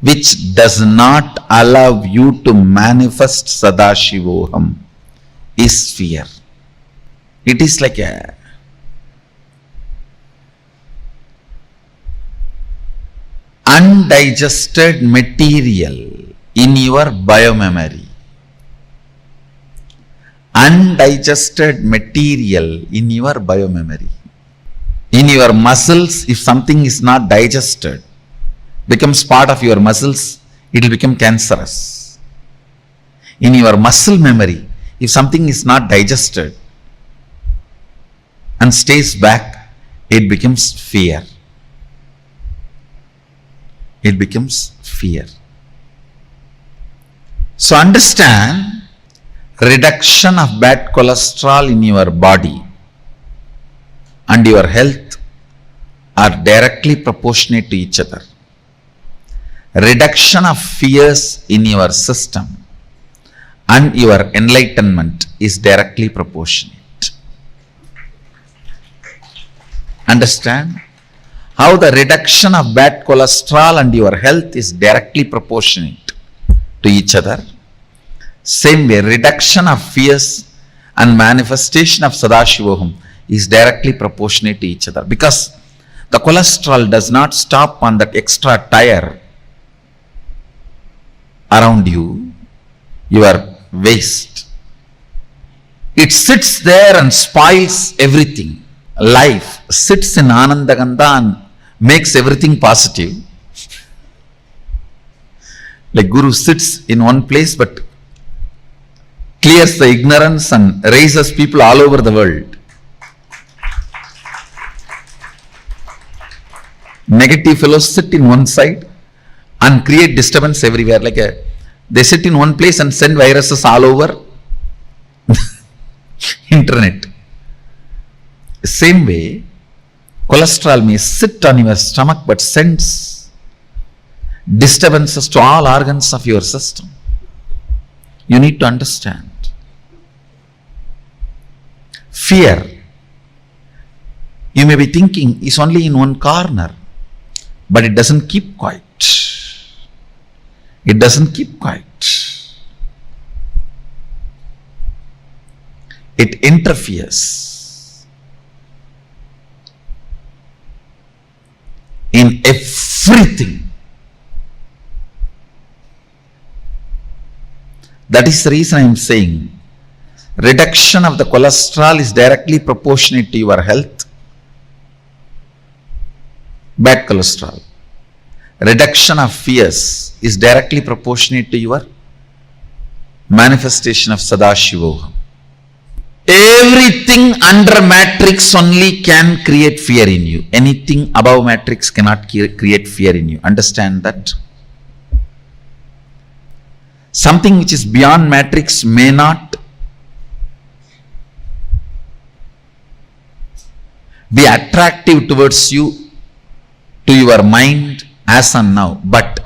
which does not allow you to manifest Sadashivoham is fear. It is like a undigested material in your biomemory. Undigested material in your biomemory. In your muscles, if something is not digested, becomes part of your muscles, it will become cancerous. In your muscle memory, if something is not digested and stays back, it becomes fear. It becomes fear. So understand, reduction of bad cholesterol in your body and your health are directly proportionate to each other. Reduction of fears in your system and your enlightenment is directly proportionate. Understand how the reduction of bad cholesterol and your health is directly proportionate to each other. Same way, reduction of fears and manifestation of Sadashivoham is directly proportionate to each other, because the cholesterol does not stop on that extra tire around you, your waist. It sits there and spoils everything. Life sits in Anandagandha and makes everything positive. Like Guru sits in one place but clears the ignorance and raises people all over the world. Negative fellows sit in one side and create disturbance everywhere. They sit in one place and send viruses all over internet. Same way, cholesterol may sit on your stomach but sends disturbances to all organs of your system. You need to understand. Fear, you may be thinking, is only in one corner, but it doesn't keep quiet. It doesn't keep quiet. It interferes in everything. That is the reason I am saying reduction of the cholesterol is directly proportionate to your health. Bad cholesterol. Reduction of fears is directly proportionate to your manifestation of Sadashivoham. Everything under matrix only can create fear in you. Anything above matrix cannot create fear in you. Understand that? Something which is beyond matrix may not be attractive towards you, to your mind as and now, but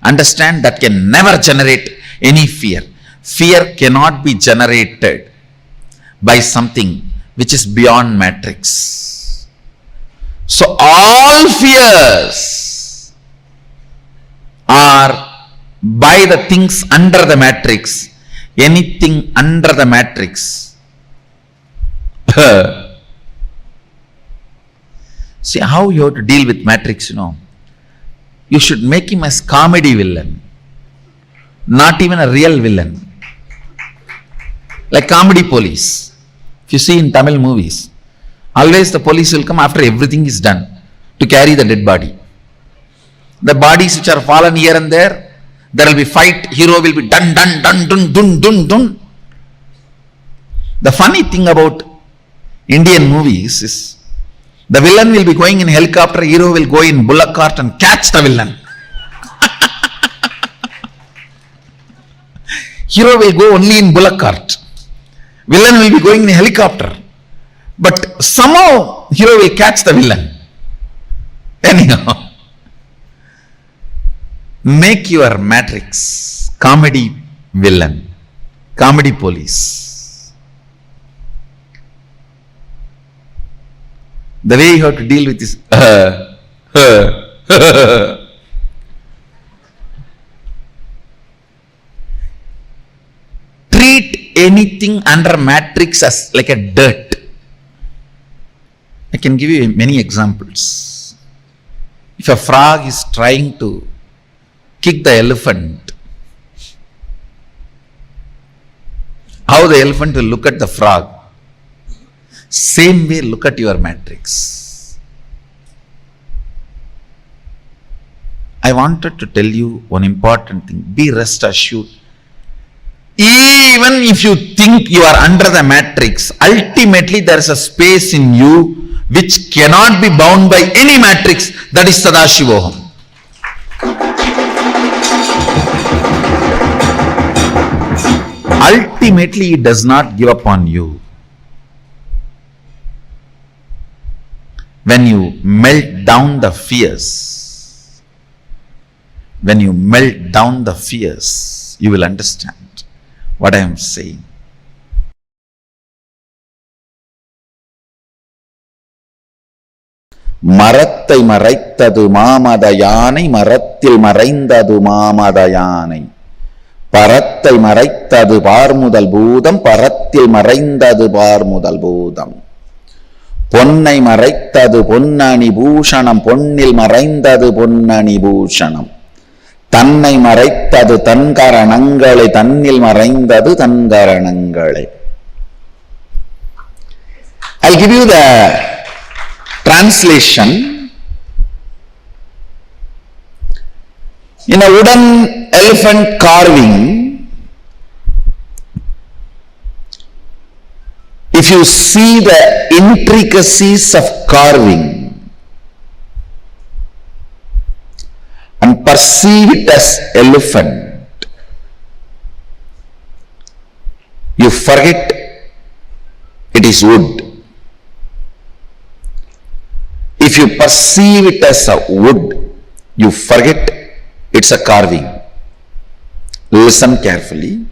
understand that can never generate any fear. Fear cannot be generated by something which is beyond matrix. So all fears are by the things under the matrix. Anything under the matrix. See how you have to deal with matrix, You should make him as comedy villain, not even a real villain. Like comedy police. If you see in Tamil movies, always the police will come after everything is done to carry the dead body. The bodies which are fallen here and there will be fight, hero will be dun dun dun dun dun dun dun. The funny thing about Indian movies is the villain will be going in helicopter, hero will go in bullock cart and catch the villain. Hero will go only in bullock cart. Villain will be going in helicopter. But somehow hero will catch the villain. Anyhow, make your matrix comedy villain, comedy police. The way you have to deal with this, treat anything under matrix as like a dirt. I can give you many examples. If a frog is trying to kick the elephant, how the elephant will look at the frog, same way look at your matrix. I wanted to tell you one important thing. Be rest assured. Even if you think you are under the matrix, ultimately there is a space in you which cannot be bound by any matrix. That is Sadashivoham. Ultimately, it does not give up on you. When you melt down the fears, you will understand what I am saying. மரத்தை மறைத்தது மாமத யானை, மரத்தில் மறைந்தது மாமத யானை. பரத்தை மறைத்தது பார்முதல் பூதம், பரத்தில் மறைந்தது பார்முதல் பூதம். பொன்னை மறைத்தது பொன்னணி பூஷணம், பொன்னில் மறைந்தது பொன்னணி பூஷணம். தன்னை மறைத்தது தன்கரணங்களை, தன்னில் மறைந்தது தன்கரணங்களை. I'll give you the translation. In a wooden elephant carving, if you see the intricacies of carving and perceive it as elephant, you forget it is wood. If you perceive it as a wood, you forget it's a carving. Listen carefully.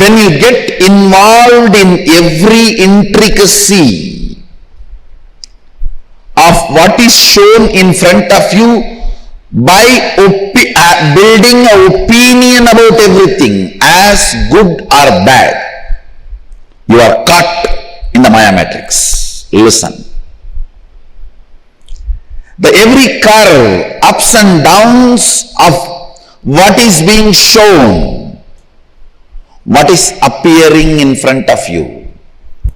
When you get involved in every intricacy of what is shown in front of you by building an opinion about everything as good or bad, you are caught in the Maya matrix. Listen. The every curve, ups and downs of what is being shown, what is appearing in front of you,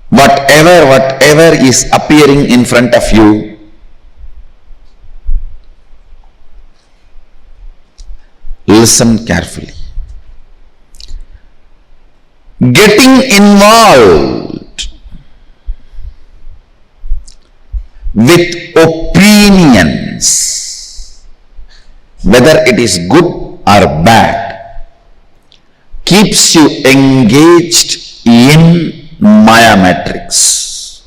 whatever is appearing in front of you, listen carefully. Getting involved with opinions, whether it is good or bad, keeps you engaged in Maya matrix.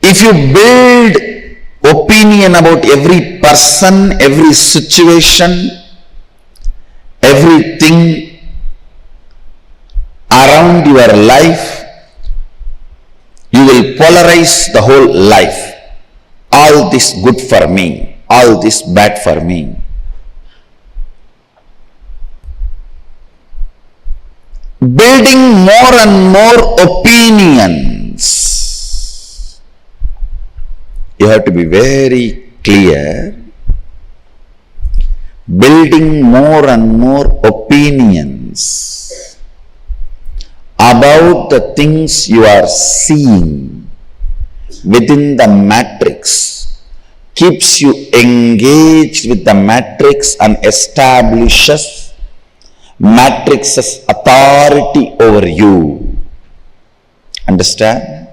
If you build opinion about every person, every situation, everything around your life, you will polarize the whole life. All this good for me, all this bad for me. Building more and more opinions. You have to be very clear. Building more and more opinions about the things you are seeing within the matrix keeps you engaged with the matrix and establishes matrix's authority over you. Understand?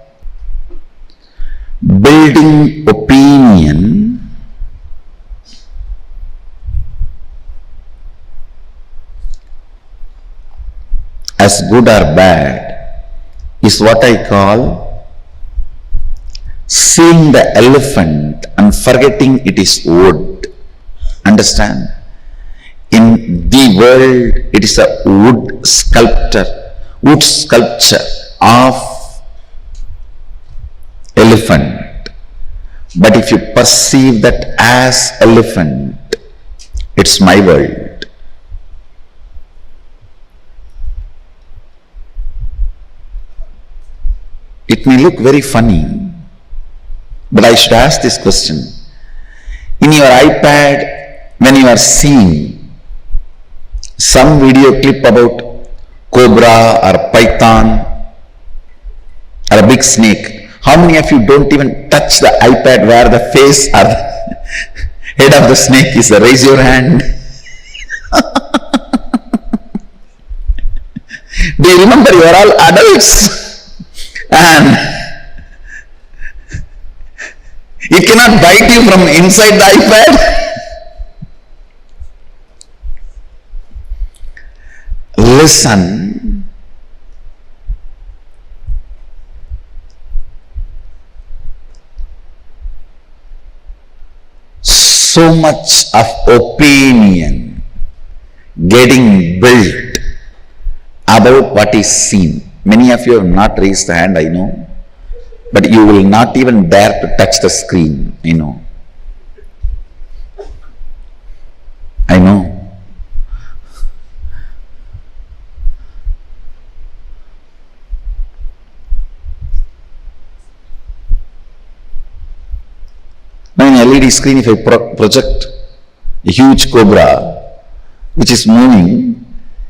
Building opinion as good or bad is what I call seeing the elephant and forgetting it is wood. Understand? In the world, it is a wood sculpture of elephant. But if you perceive that as elephant, it's my world. It may look very funny, but I should ask this question. In your iPad, when you are seeing some video clip about cobra or python or a big snake, how many of you don't even touch the iPad where the face or the head of the snake is? Raise your hand. Do you remember you are all adults and it cannot bite you from inside the iPad? Listen. So much of opinion getting built about what is seen. Many of you have not raised the hand, I know, but you will not even dare to touch the screen, I know. I know. Now in LED screen, if I project a huge cobra which is moving,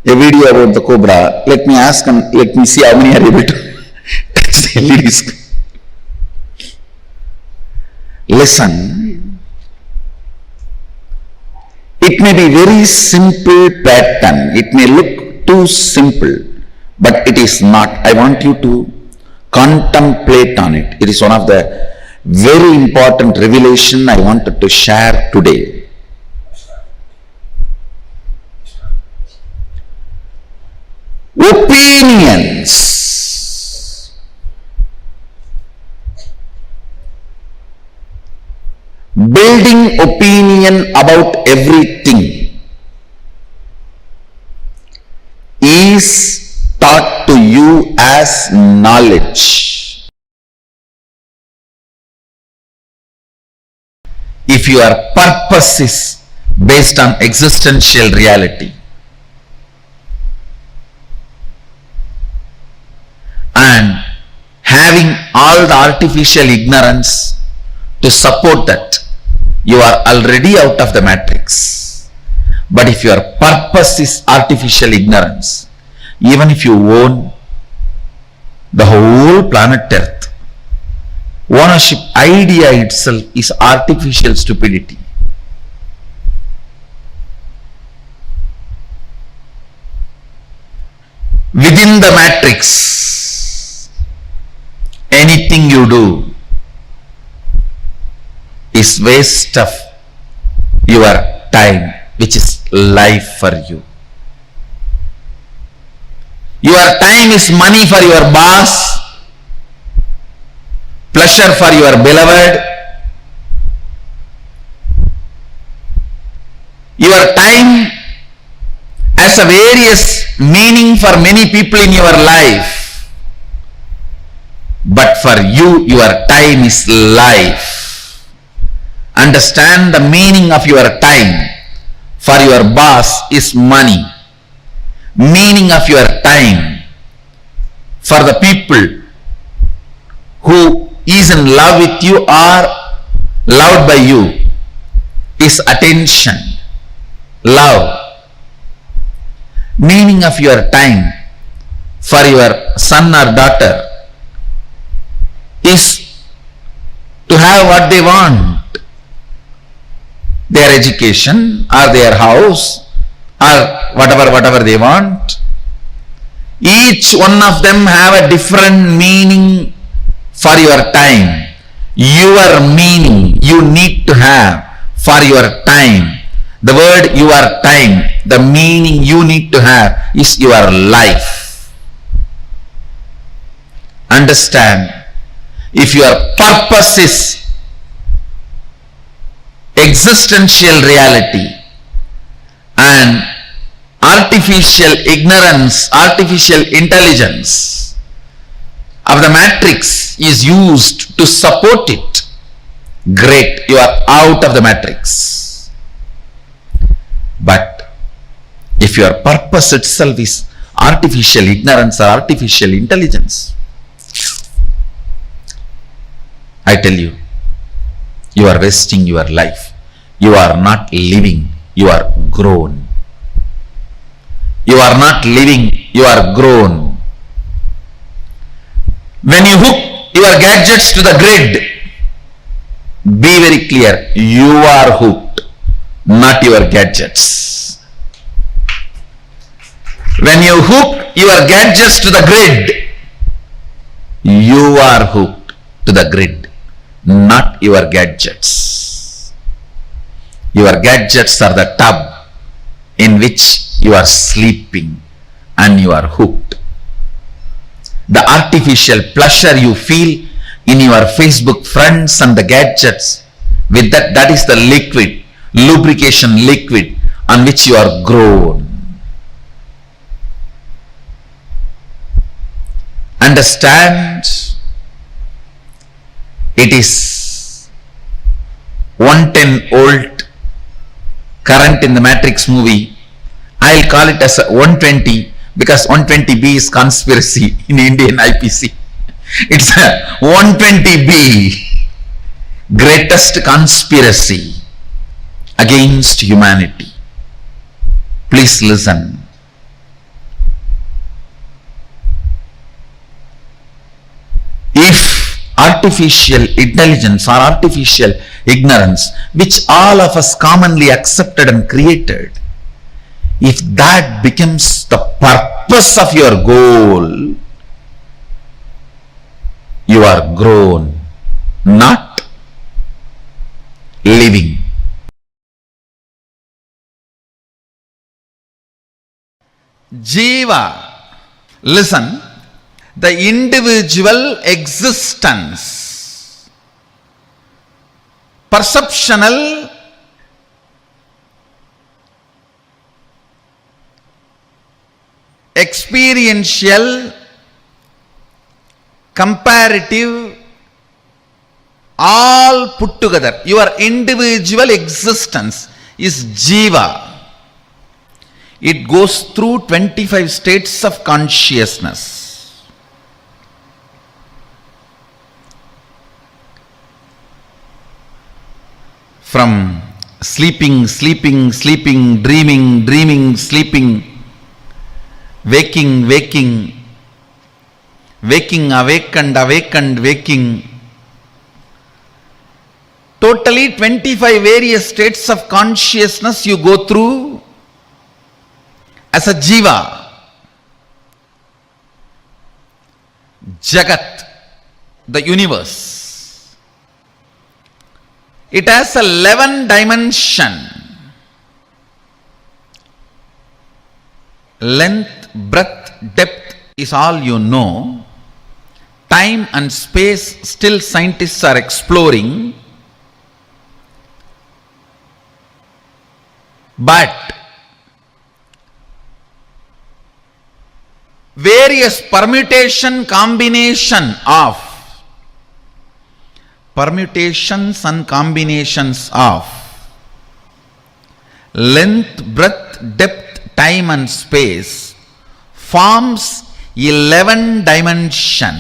a video about the cobra, let me ask and let me see how many are able to touch the LED screen. Listen, it may be very simple pattern, it may look too simple, but it is not. I want you to contemplate on it. It is one of the very important revelation I wanted to share today. Opinions. Building opinion about everything is taught to you as knowledge. If your purpose is based on existential reality and having all the artificial ignorance to support that, you are already out of the matrix. But if your purpose is artificial ignorance, even if you own the whole planet Earth, ownership idea itself is artificial stupidity. Within the matrix, anything you do is waste of your time, which is life for you. Your time is money for your boss, pleasure for your beloved. Your time has a various meaning for many people in your life, but for you, your time is life. Understand the meaning of your time. For your boss is money. Meaning of your time for the people who is in love with you or loved by you is attention, love. Meaning of your time for your son or daughter is to have what they want, their education or their house or whatever they want. Each one of them have a different meaning for your time. Your meaning you need to have for your time. The word your time, the meaning you need to have is your life. Understand, if your purpose is existential reality, and artificial ignorance, artificial intelligence of the matrix is used to support it, great, you are out of the matrix. But if your purpose itself is artificial ignorance or artificial intelligence, I tell you, you are wasting your life. You are not living, you are grown. You are not living, you are grown. When you hook your gadgets to the grid, be very clear, you are hooked, not your gadgets. When you hook your gadgets to the grid, you are hooked to the grid, not your gadgets. Your gadgets are the tub in which you are sleeping and you are hooked. The artificial pleasure you feel in your Facebook friends and the gadgets, with that is the liquid, lubrication liquid on which you are grown. Understand, it is 110 volt current in the Matrix movie. I'll call it as a 120 because 120B is conspiracy in Indian IPC. It's a 120B, greatest conspiracy against humanity. Please listen. If artificial intelligence or artificial ignorance, which all of us commonly accepted and created, if that becomes the purpose of your goal, you are grown, not living. Jiva, listen, the individual existence, perceptional, experiential, comparative, all put together, your individual existence is Jiva. It goes through 25 states of consciousness. From sleeping, sleeping, sleeping, dreaming, dreaming, sleeping, waking, waking, waking, awakened, awakened, waking. Totally 25 various states of consciousness you go through as a Jiva. Jagat, the universe. It has 11 dimension. Length, breadth, depth is all you know. Time and space still scientists are exploring. But various permutations and combinations of length, breadth, depth, time and space forms 11 dimension.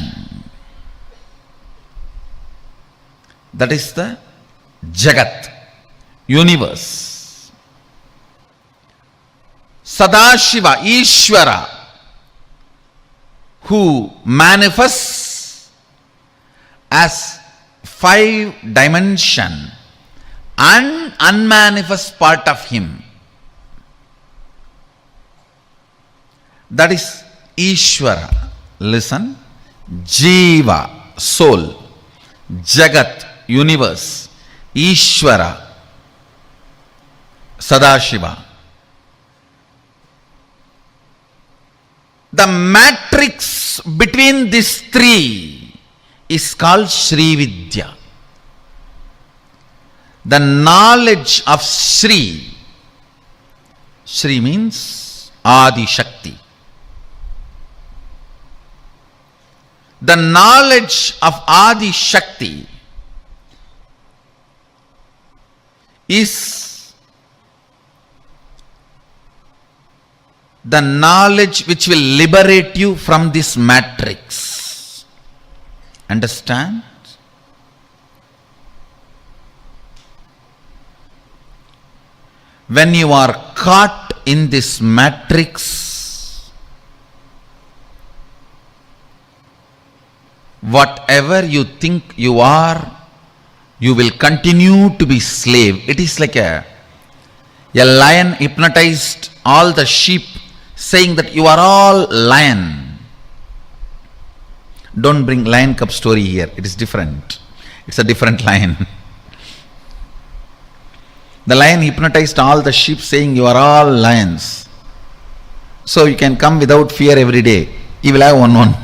That is the Jagat, universe. Sadashiva, Ishvara, who manifests as 5 dimension and unmanifest part of him. That is Ishvara. Listen. Jiva, soul. Jagat, universe. Ishvara, Sadashiva. The matrix between these three is called Sri Vidya. the knowledge of Sri. Sri means Adi Shakti. The knowledge of Adi Shakti is the knowledge which will liberate you from this matrix. Understand? When you are caught in this matrix, whatever you think you are, you will continue to be slave. It is like a lion hypnotized all the sheep, saying that you are all lion. Don't bring lion cub story here. It is different. It's a different lion. The lion hypnotized all the sheep, saying you are all lions. So you can come without fear every day. You will have one.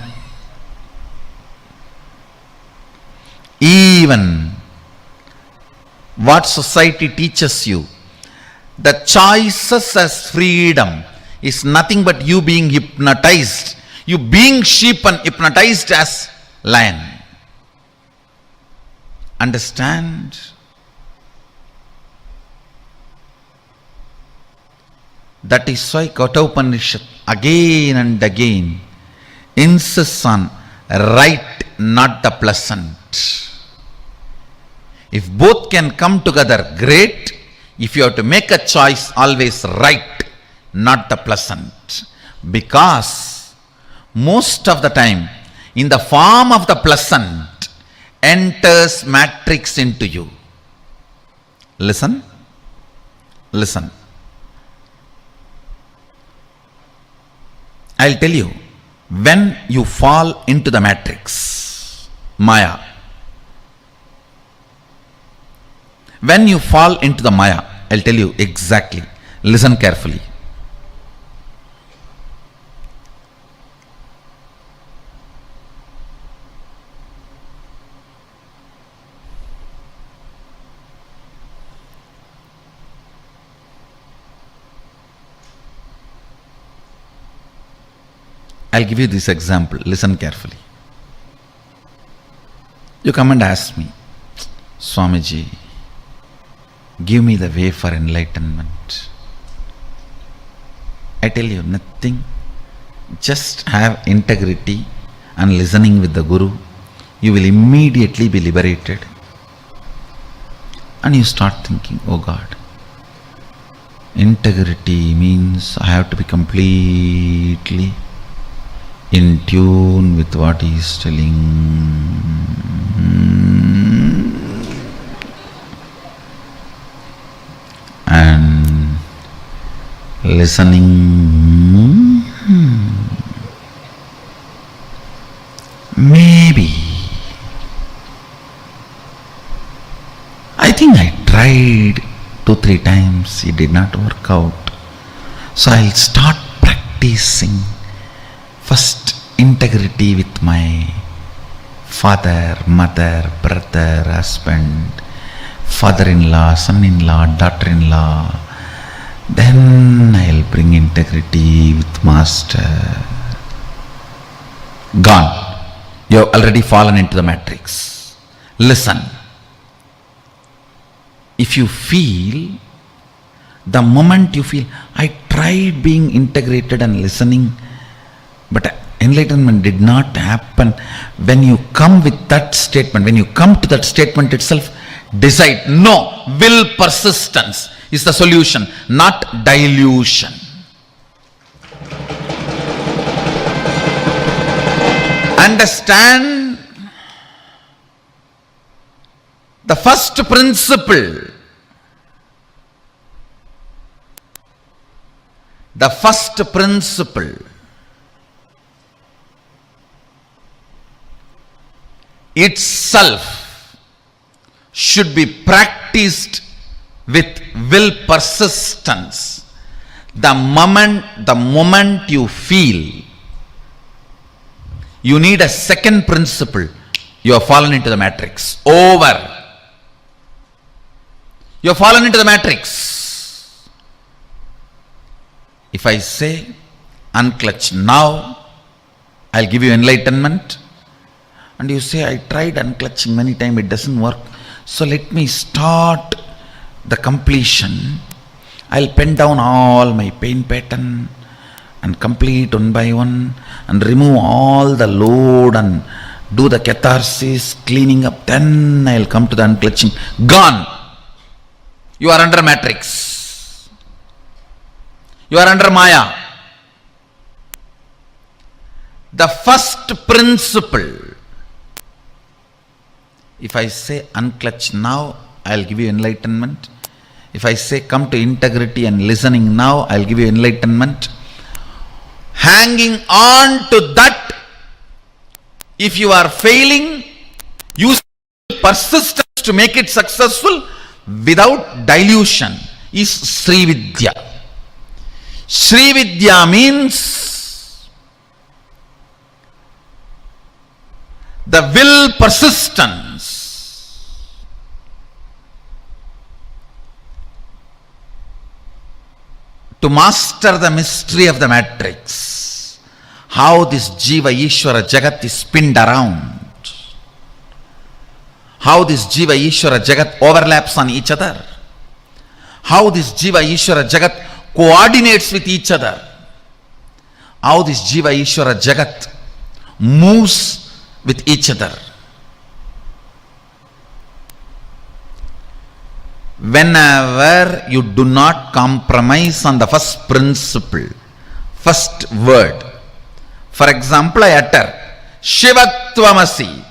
Even what society teaches you, the choices as freedom is nothing but you being hypnotized. You being sheep and hypnotized as lion. Understand? That is why Kathopanishad again and again insists on right, not the pleasant. If both can come together, great. If you have to make a choice, always right, not the pleasant. Because most of the time, in the form of the pleasant, enters matrix into you. Listen. Listen. I'll tell you, when you fall into the matrix, Maya, when you fall into the Maya, I'll tell you exactly. Listen carefully. I'll give you this example. Listen carefully. You come and ask me, Swamiji, give me the way for enlightenment. I tell you nothing. Just have integrity and listening with the Guru. You will immediately be liberated. And you start thinking, oh God, integrity means I have to be completely in tune with what he is telling. And listening. Maybe. I think I tried 2-3 times. It did not work out. So I'll start practicing. First, integrity with my father, mother, brother, husband, father-in-law, son-in-law, daughter-in-law. Then I'll bring integrity with master. Gone. You have already fallen into the matrix. Listen. If you feel, the moment you feel, I tried being integrated and listening, but enlightenment did not happen. When you come with that statement, when you come to that statement itself, decide, no, will persistence is the solution, not dilution. Understand the first principle. The first principle itself should be practiced with will persistence. The moment you feel you need a second principle, you have fallen into the matrix. Over. You have fallen into the matrix. If I say, unclutch now, I'll give you enlightenment. And you say, I tried unclutching many times, it doesn't work. So let me start the completion. I'll pen down all my pain pattern and complete one by one and remove all the load and do the catharsis, cleaning up. Then I'll come to the unclutching. Gone. You are under matrix. You are under Maya. The first principle. If I say unclutch now, I'll give you enlightenment. If I say come to integrity and listening now, I'll give you enlightenment. Hanging on to that, if you are failing, use persistence to make it successful without dilution is Sri Vidya. Sri Vidya means the will persistence. To master the mystery of the matrix, how this Jiva Ishvara Jagat is spinned around, how this Jiva Ishvara Jagat overlaps on each other, how this Jiva Ishvara Jagat coordinates with each other, how this Jiva Ishvara Jagat moves with each other. Whenever you do not compromise on the first principle, first word. For example, I utter Shivatvamasi.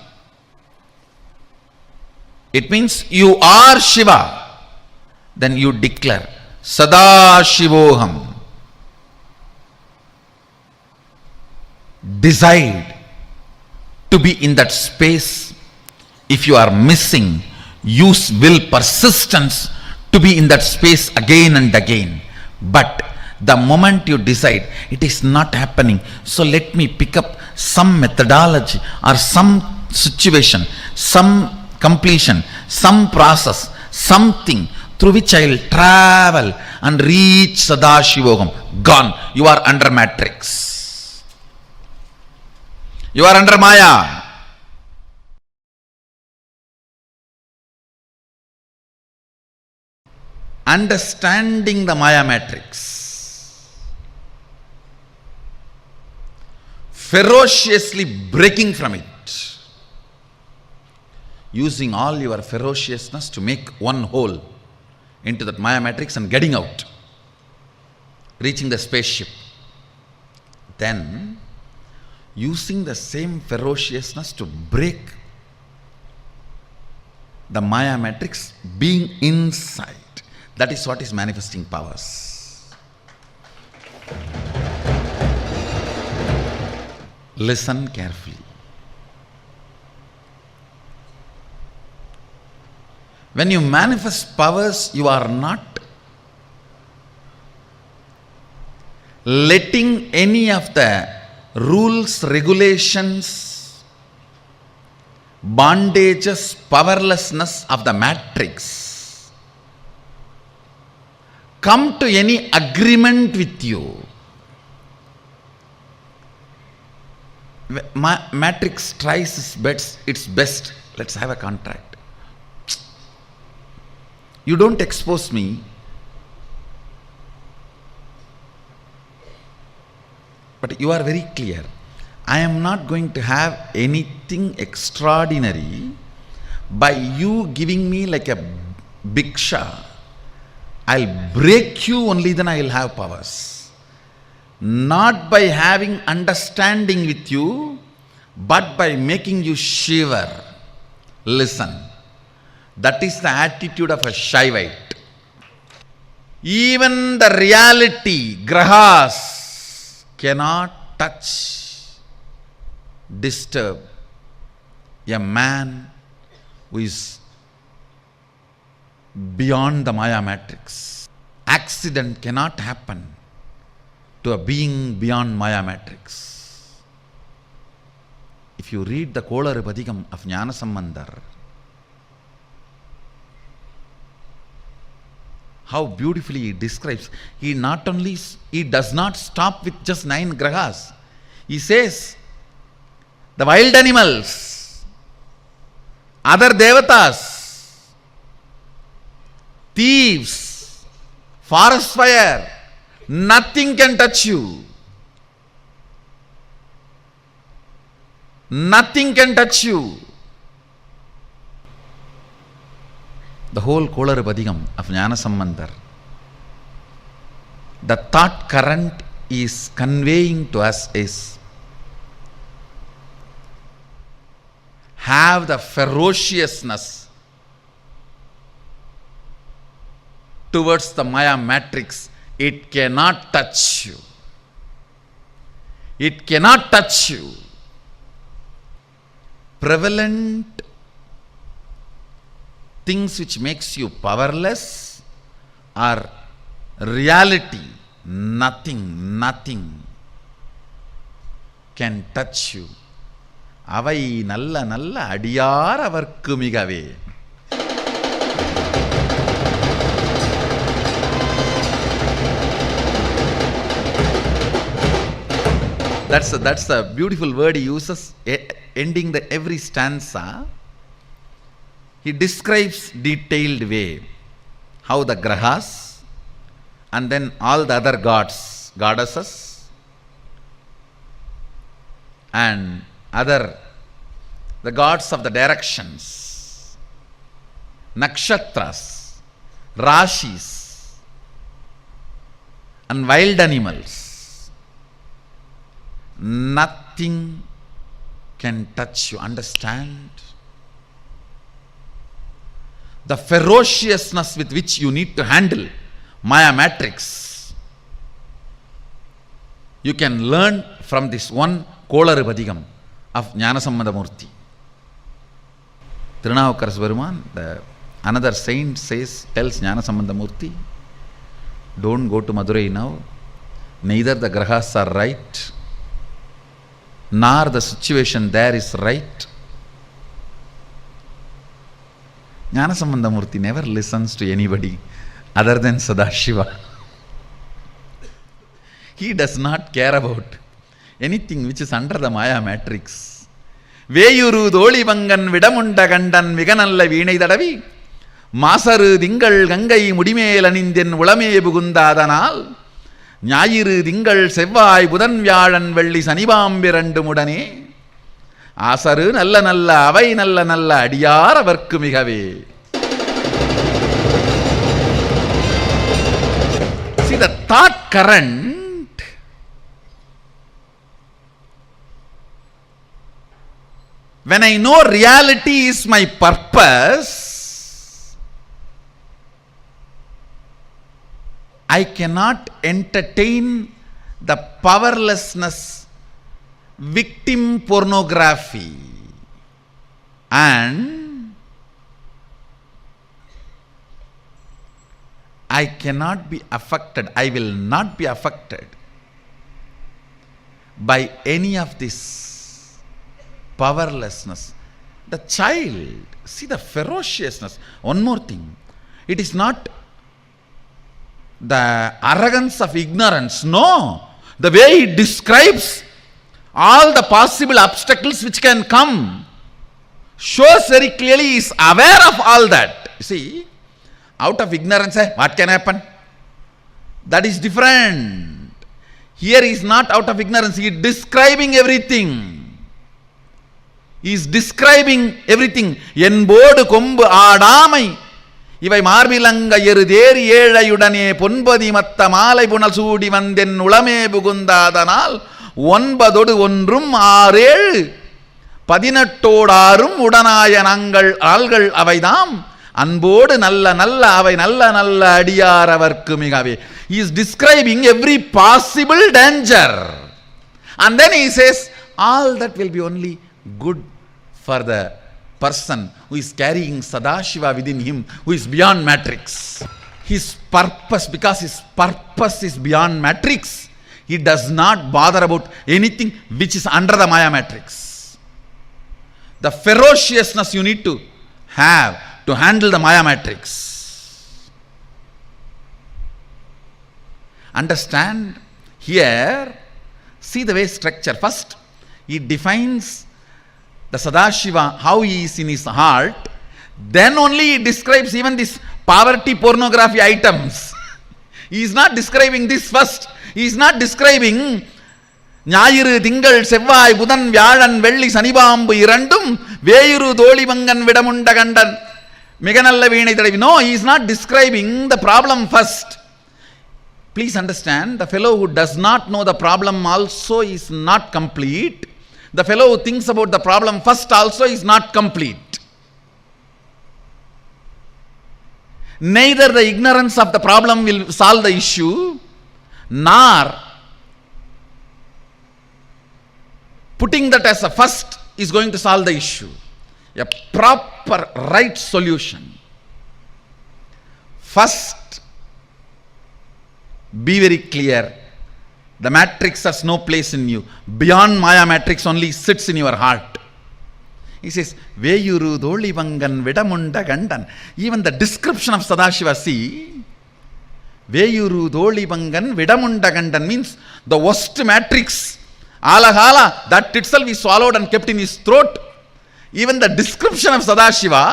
It means you are Shiva. Then you declare Sadashivoham. Decide to be in that space. If you are missing, use will persistence to be in that space again and again. But the moment you decide it is not happening, so let me pick up some methodology or some situation, some completion, some process, something through which I will travel and reach Sadashivoham. Gone. You are under matrix. You are under Maya. Understanding the Maya matrix, ferociously breaking from it, using all your ferociousness to make one hole into that Maya matrix and getting out, reaching the spaceship. Then, using the same ferociousness to break the Maya matrix, being inside. That is what is manifesting powers. Listen carefully. When you manifest powers, you are not letting any of the rules, regulations, bondages, powerlessness of the matrix come to any agreement with you. Matrix tries its best. Let's have a contract. You don't expose me, but you are very clear. I am not going to have anything extraordinary by you giving me like a bhiksha. I'll break you, only then I will have powers. Not by having understanding with you, but by making you shiver. Listen, that is the attitude of a Shaivite. Even the reality, grahas, cannot touch, disturb a man who is beyond the Maya matrix. Accident cannot happen to a being beyond Maya matrix. If you read the Kolaripadikam of Jnana Sambandhar, how beautifully he describes. He does not stop with just 9 grahas. He says, the wild animals, other devatas, thieves, forest fire, nothing can touch you. Nothing can touch you. The whole Kolaru Padigam of Jnana Sambandhar, the thought current is conveying to us is, have the ferociousness towards the Maya matrix. It cannot touch you. It cannot touch you. Prevalent things which makes you powerless are reality. Nothing can touch you. Avai nalla adiyar avarkku migave. That's the beautiful word he uses, ending every stanza. He describes detailed way how the grahas and then all the other gods, goddesses and the gods of the directions, nakshatras, rashis and wild animals, nothing can touch you. Understand? The ferociousness with which you need to handle Maya matrix, you can learn from this one Kolaru Padigam of Jnanasambandhamurti. Tirunavukkaras Peruman, another saint tells Jnanasambandhamurti, don't go to Madurai now. Neither the grahas are right, nor the situation there is right. Jnanasambandhamurti never listens to anybody other than Sadashiva. He does not care about anything which is under the Maya matrix. Veyuru Doli Vangan Vidamunda Gandan Viganalla Vinay Dadavi Masaru Dingal Gangai Mudimel Anindian Ulame Bugundadanal Nyayiru Dingal Sevai Budan Vyadan Velli Sanibam Birandu Mudane Asaru Nalla Avai Nalla Adiyar Avarkku migave. See, the thought current when I know reality is my purpose, I cannot entertain the powerlessness, victim pornography, and I cannot be affected, I will not be affected by any of this powerlessness. The child, see the ferociousness. One more thing, it is not the arrogance of ignorance, no. The way he describes all the possible obstacles which can come shows very clearly he is aware of all that. You see, out of ignorance, what can happen? That is different. Here he is not out of ignorance, he is describing everything. He is describing everything. Enbodu kombu aadamai இவை மார்பிலங்க எருதேறி ஏழையுடனே பொன்பதி மத்த மாலை புனல் சூடி வந்தென் உளமே புகுந்தாதனால் 9 ஒன்றும் 6 18 உடனாய நாங்கள் ஆள்கள் அவைதாம் அன்போடு நல்ல அவை நல்ல அடியார் அவர்க்கு மிகவே. He is describing every possible danger and then he says all that will be only good for the person who is carrying Sadashiva within him, who is beyond matrix. His purpose, because his purpose is beyond matrix, he does not bother about anything which is under the Maya matrix. The ferociousness you need to have to handle the Maya matrix. Understand? Here, see the way structure. First, he defines the Sadashiva, how he is in his heart. Then only he describes even this poverty pornography items. He is not describing this first. He is not describing ஞாயிறு திங்கள் செவ்வாய் புதன் வியாழன் வெள்ளி சனிபாம்பு இரண்டும் வேயுரு தோழிவங்கன் விடமுண்ட கண்டன் மிக நல்ல வீணை தடவி. No, he is not describing the problem first. Please understand, the fellow who does not know the problem also is not complete. The fellow who thinks about the problem first also is not complete. Neither the ignorance of the problem will solve the issue, nor putting that as a first is going to solve the issue. A proper right solution. First, be very clear. The matrix has no place in you. Beyond Maya matrix only sits in your heart. He says, Veyuru Dolivangan Vidamunda Gandan. Even the description of Sadashiva, see, Veyuru Dolivangan Vidamunda Gandan means the worst matrix. Alahala, that itself he swallowed and kept in his throat. Even the description of Sadashiva,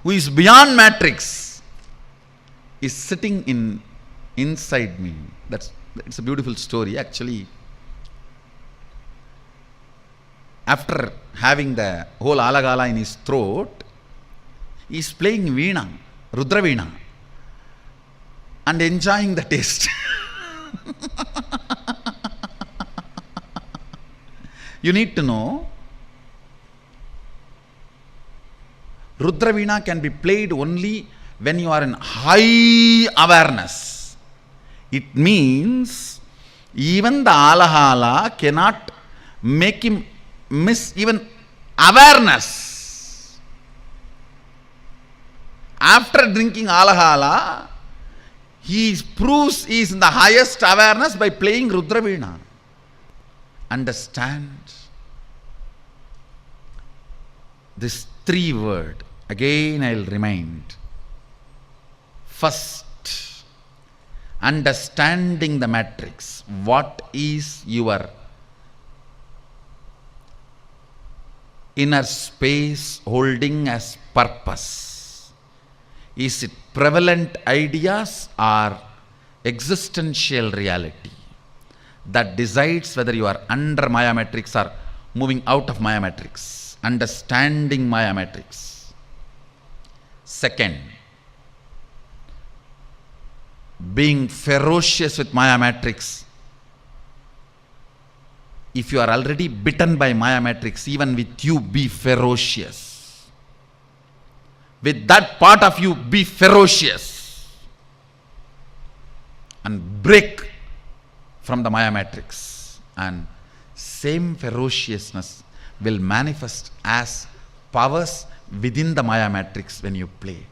who is beyond matrix, is sitting inside me. It's a beautiful story actually. After having the whole alagala in his throat, he is playing veena, Rudra veena, and enjoying the taste. You need to know, Rudra veena can be played only when you are in high awareness. It means even the alahala cannot make him miss even awareness. After drinking alahala, he proves he is in the highest awareness by playing Rudra veena. Understand this three word. Again I will remind. First, understanding the matrix. What is your inner space holding as purpose? Is it prevalent ideas or existential reality that decides whether you are under Maya matrix or moving out of Maya matrix? Understanding Maya matrix. Second, being ferocious with Maya matrix. If you are already bitten by Maya matrix, even with you, be ferocious. With that part of you, be ferocious. And break from the Maya matrix. And same ferociousness will manifest as powers within the Maya matrix when you play.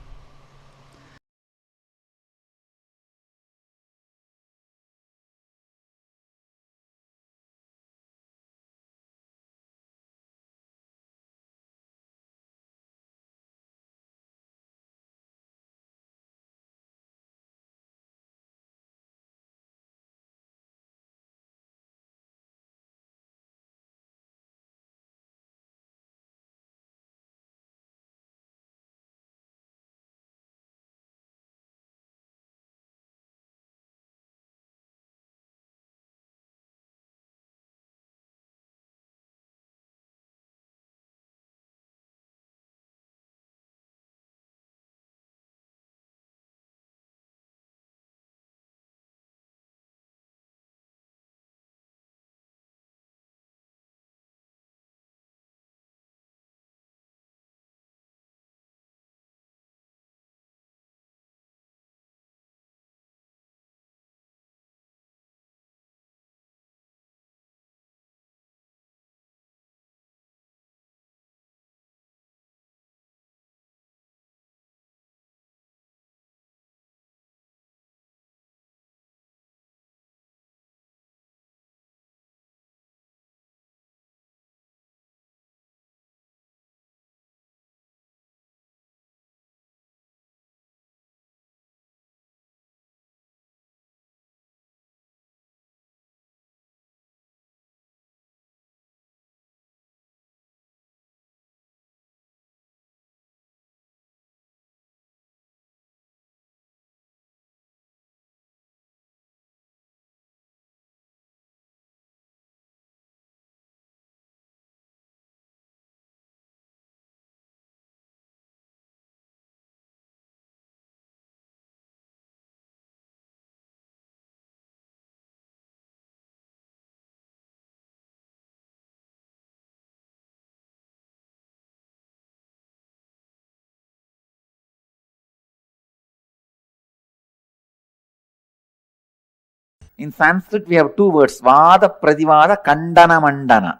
In Sanskrit, we have two words, Vada, Pradivada, Kandana, Mandana.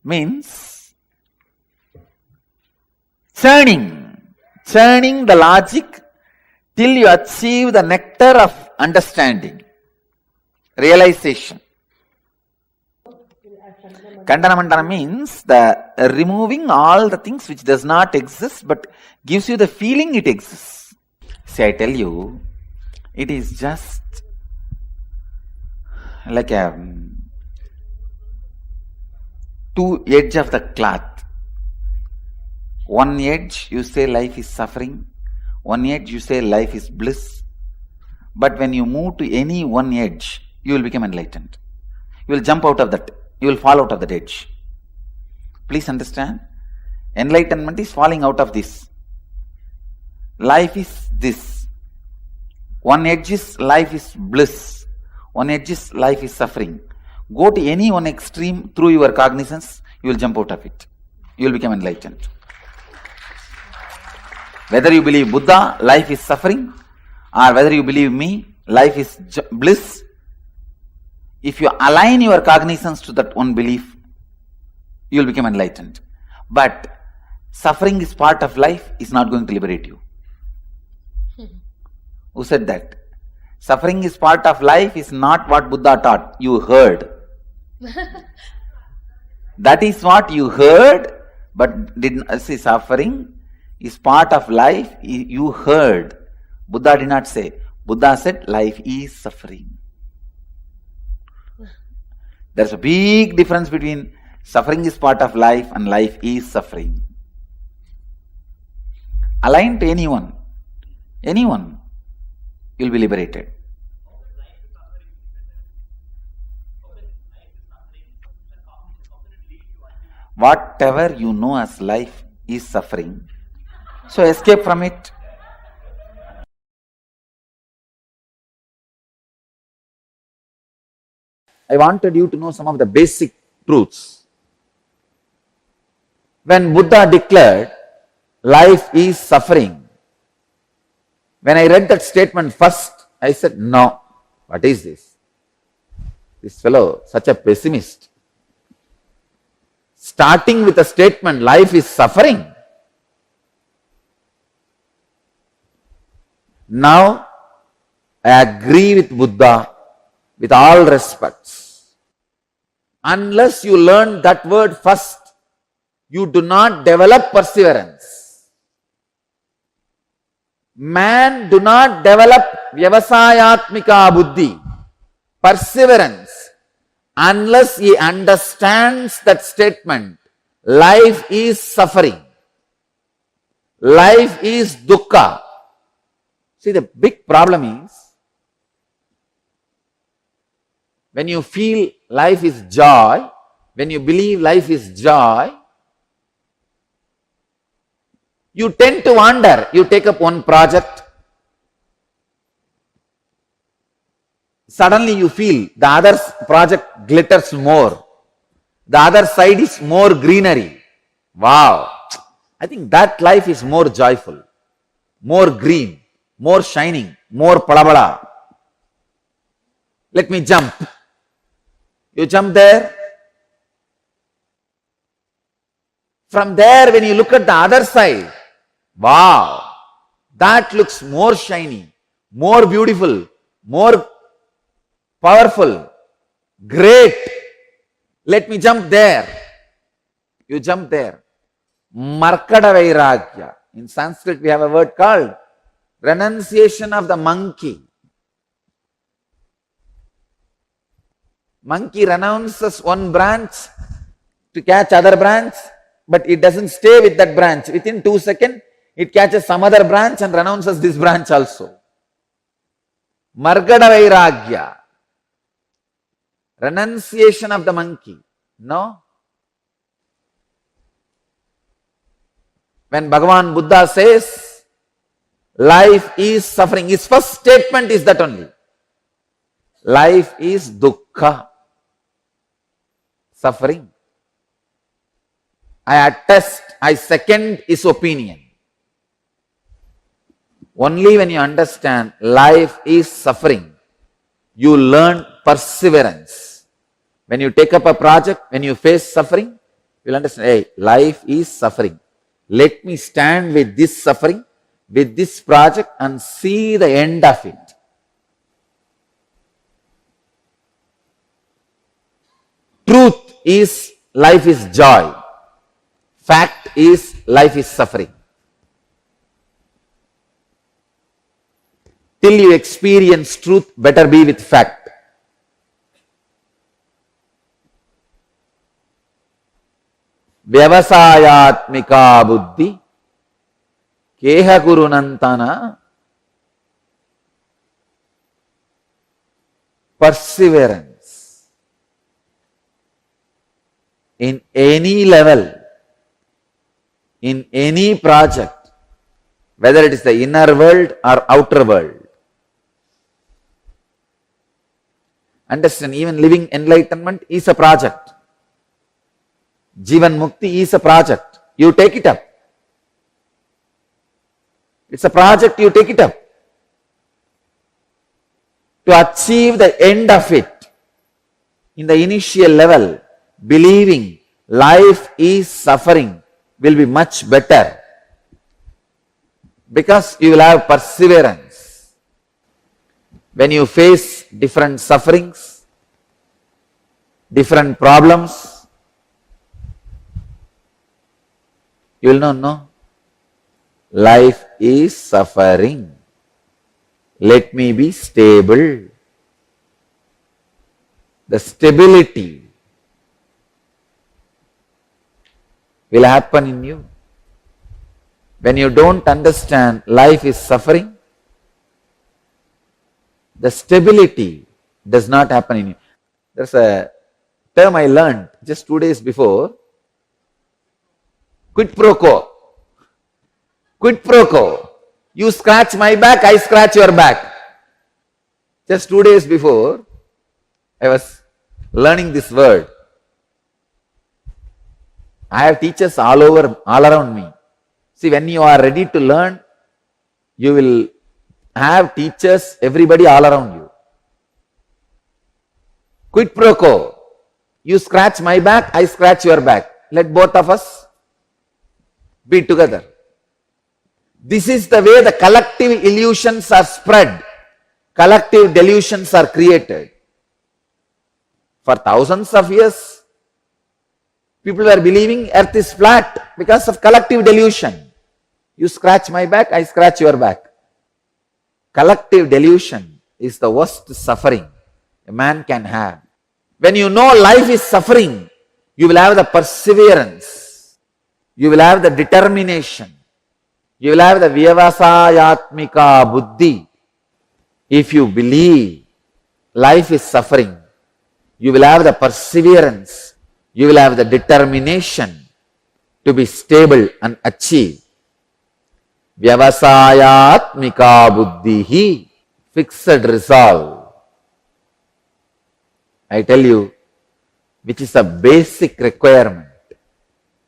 Means churning the logic till you achieve the nectar of understanding, realization. Kandana Mandana means the removing all the things which does not exist but gives you the feeling it exists. See, I tell you, it is just like a two edge of the cloth. One edge you say life is suffering, one edge you say life is bliss. But when you move to any one edge, you will become enlightened. You will jump out of that. You will fall out of that edge. Please understand, enlightenment is falling out of this. Life is this. One edge is life is bliss. One edge is life is suffering. Go to any one extreme through your cognizance, you will jump out of it. You will become enlightened. Whether you believe Buddha, life is suffering, or whether you believe me, life is bliss, if you align your cognizance to that one belief, you will become enlightened. But suffering is part of life is not going to liberate you. Who said that? Suffering is part of life is not what Buddha taught. You heard. That is what you heard, but did not see. Suffering is part of life. You heard. Buddha did not say. Buddha said life is suffering. There's a big difference between suffering is part of life and life is suffering. Align to anyone, you'll be liberated. Whatever you know as life is suffering, so escape from it. I wanted you to know some of the basic truths. When Buddha declared life is suffering, when I read that statement first, I said, no, what is this? This fellow, such a pessimist. Starting with a statement, life is suffering. Now, I agree with Buddha with all respects. Unless you learn that word first, you do not develop perseverance. Man do not develop vyavasayatmika buddhi, perseverance, unless he understands that statement. Life is suffering. Life is dukkha. See, the big problem is, when you feel life is joy, when you believe life is joy, you tend to wander. You take up one project, suddenly you feel the other project glitters more. The other side is more greenery. Wow! I think that life is more joyful, more green, more shining, more palabala. Let me jump. You jump there. From there, when you look at the other side, wow, that looks more shiny, more beautiful, more powerful, great. Let me jump there. You jump there. Markada Vairagya. In Sanskrit, we have a word called renunciation of the monkey. Monkey renounces one branch to catch other branch, but it doesn't stay with that branch. Within 2 seconds, it catches some other branch and renounces this branch also. Margada Vairagya. Renunciation of the monkey. No? When Bhagavān Buddha says, life is suffering, his first statement is that only. Life is dukkha. Suffering. I attest, I second his opinion. Only when you understand life is suffering,
you learn perseverance. When you take up a project, when you face suffering, you'll understand, hey, life is suffering. Let me stand with this suffering, with this project and see the end of it. Truth is life is joy. Fact is life is suffering. Till you experience truth, better be with fact. Vyavasayatmika buddhi keha kurunantana perseverance. In any level, in any project, whether it is the inner world or outer world. Understand, even living enlightenment is a project. Jivan Mukti is a project. You take it up. It's a project, you take it up. To achieve the end of it, in the initial level, believing life is suffering will be much better. Because you will have perseverance. When you face different sufferings, different problems, you will know, no, life is suffering. Let me be stable. The stability will happen in you. When you don't understand life is suffering, the stability does not happen in you. There's a term I learned just 2 days before. Quid pro quo. Quid pro quo. You scratch my back, I scratch your back. Just 2 days before, I was learning this word. I have teachers all around me. See, when you are ready to learn, you will have teachers, everybody all around you. Quid pro quo. You scratch my back, I scratch your back. Let both of us be together. This is the way the collective illusions are spread. Collective delusions are created. For thousands of years, people were believing earth is flat because of collective delusion. You scratch my back, I scratch your back. Collective delusion is the worst suffering a man can have. When you know life is suffering, you will have the perseverance. You will have the determination. You will have the vyavasayatmika buddhi. If you believe life is suffering, you will have the perseverance. You will have the determination to be stable and achieve. Vyavasayatmika buddhihi, fixed resolve. I tell you, which is a basic requirement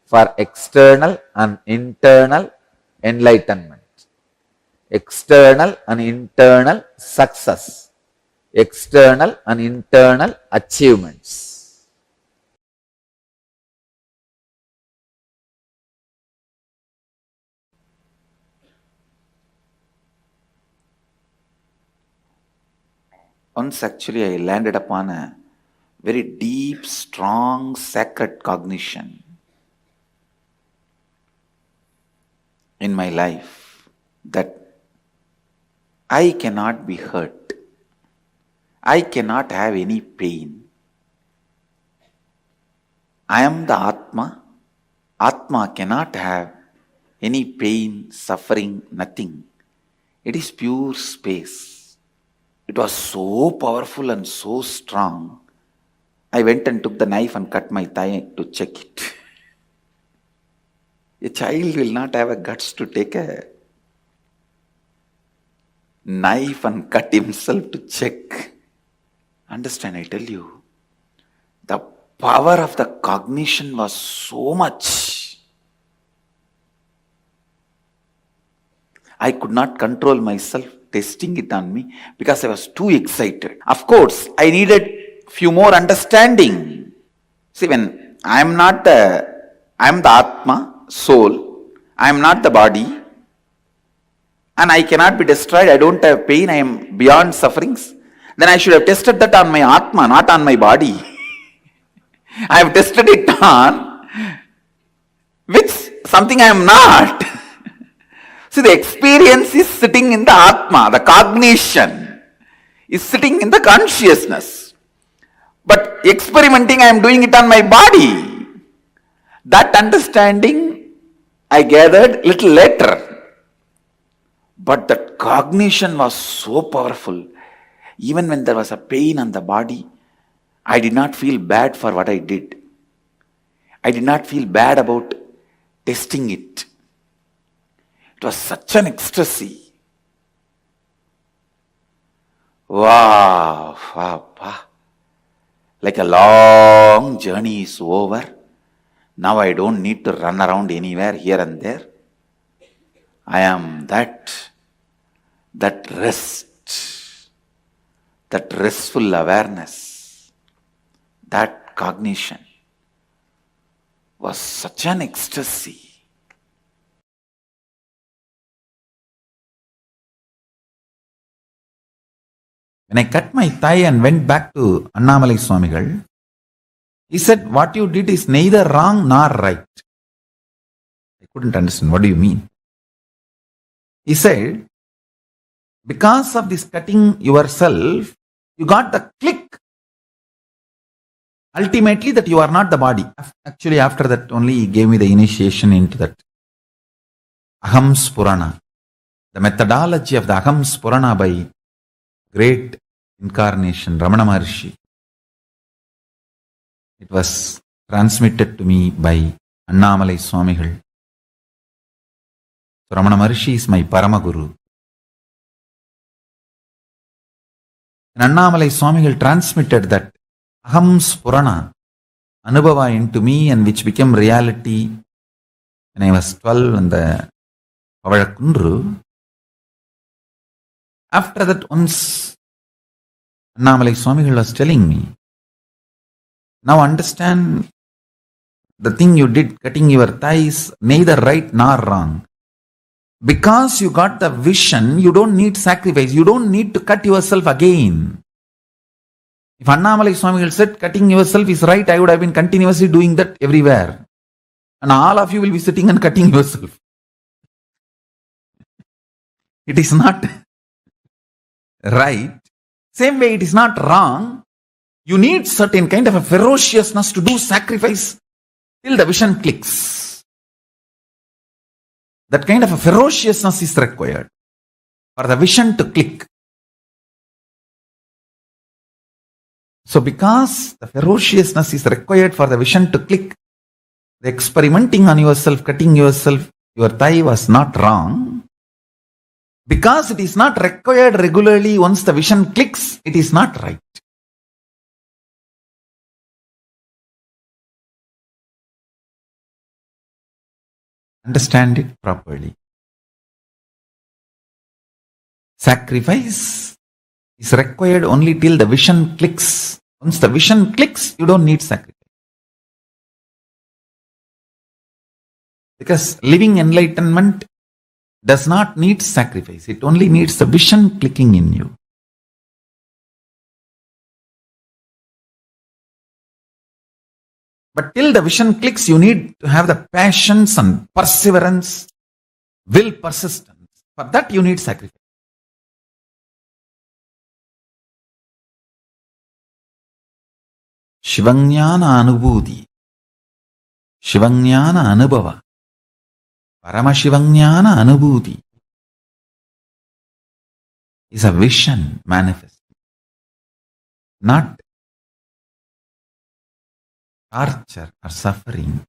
for external and internal enlightenment, external and internal success, external and internal achievements. Once actually I landed upon a very deep, strong, sacred cognition in my life that I cannot be hurt. I cannot have any pain. I am the Atma. Atma cannot have any pain, suffering, nothing. It is pure space. It was so powerful and so strong. I went and took the knife and cut my thigh to check it. A child will not have a guts to take a knife and cut himself to check. Understand, I tell you, the power of the cognition was so much. I could not control myself. testing it on me because I was too excited. Of course, I needed few more understanding. See, when I am the Atma, soul, I am not the body, and I cannot be destroyed, I don't have pain, I am beyond sufferings, then I should have tested that on my Atma, not on my body. I have tested it on which something I am not. See, the experience is sitting in the Atma, the cognition is sitting in the consciousness. But experimenting, I am doing it on my body. That understanding I gathered little later. But that cognition was so powerful. Even when there was a pain on the body, I did not feel bad for what I did. I did not feel bad about testing it. It was such an ecstasy. Wow, wow, wow. Like a long journey is over. Now I don't need to run around anywhere here and there. I am that rest, that restful awareness, that cognition was such an ecstasy. When I cut my thigh and went back to Annamalai Swamigal, he said, what you did is neither wrong nor right. I couldn't understand. What do you mean? He said, because of this cutting yourself, you got the click. Ultimately, that you are not the body. Actually, after that only he gave me the initiation into that Aham Spurana. The methodology of the Aham Spurana by great incarnation, Ramana Maharshi. It was transmitted to me by Annamalai Swamigal. So Ramana Maharshi is my Paramaguru. And Annamalai Swamigal transmitted that Aham Spurana, Anubhava into me, and which became reality when I was 12 in the Pavazhakundru. After that, once Annamalai Swamigal was telling me, now understand the thing you did, cutting your thighs, neither right nor wrong. Because you got the vision, you don't need sacrifice. You don't need to cut yourself again. If Annamalai Swamigal said cutting yourself is right, I would have been continuously doing that everywhere. And all of you will be sitting and cutting yourself. It is not right. Same way, it is not wrong. You need certain kind of a ferociousness to do sacrifice till the vision clicks. That kind of a ferociousness is required for the vision to click. So because the ferociousness is required for the vision to click, the experimenting on yourself, cutting yourself, your thigh was not wrong. Because it is not required regularly, once the vision clicks, it is not right. Understand it properly. Sacrifice is required only till the vision clicks. Once the vision clicks, you don't need sacrifice. Because living enlightenment does not need sacrifice. It only needs the vision clicking in you. But till the vision clicks, you need to have the passions and perseverance, will, persistence. For that you need sacrifice. Shivanyana Anubhuti, Shivanyana Anubhava, Paramashivanyana Anubhuti is a vision manifest, not torture or suffering.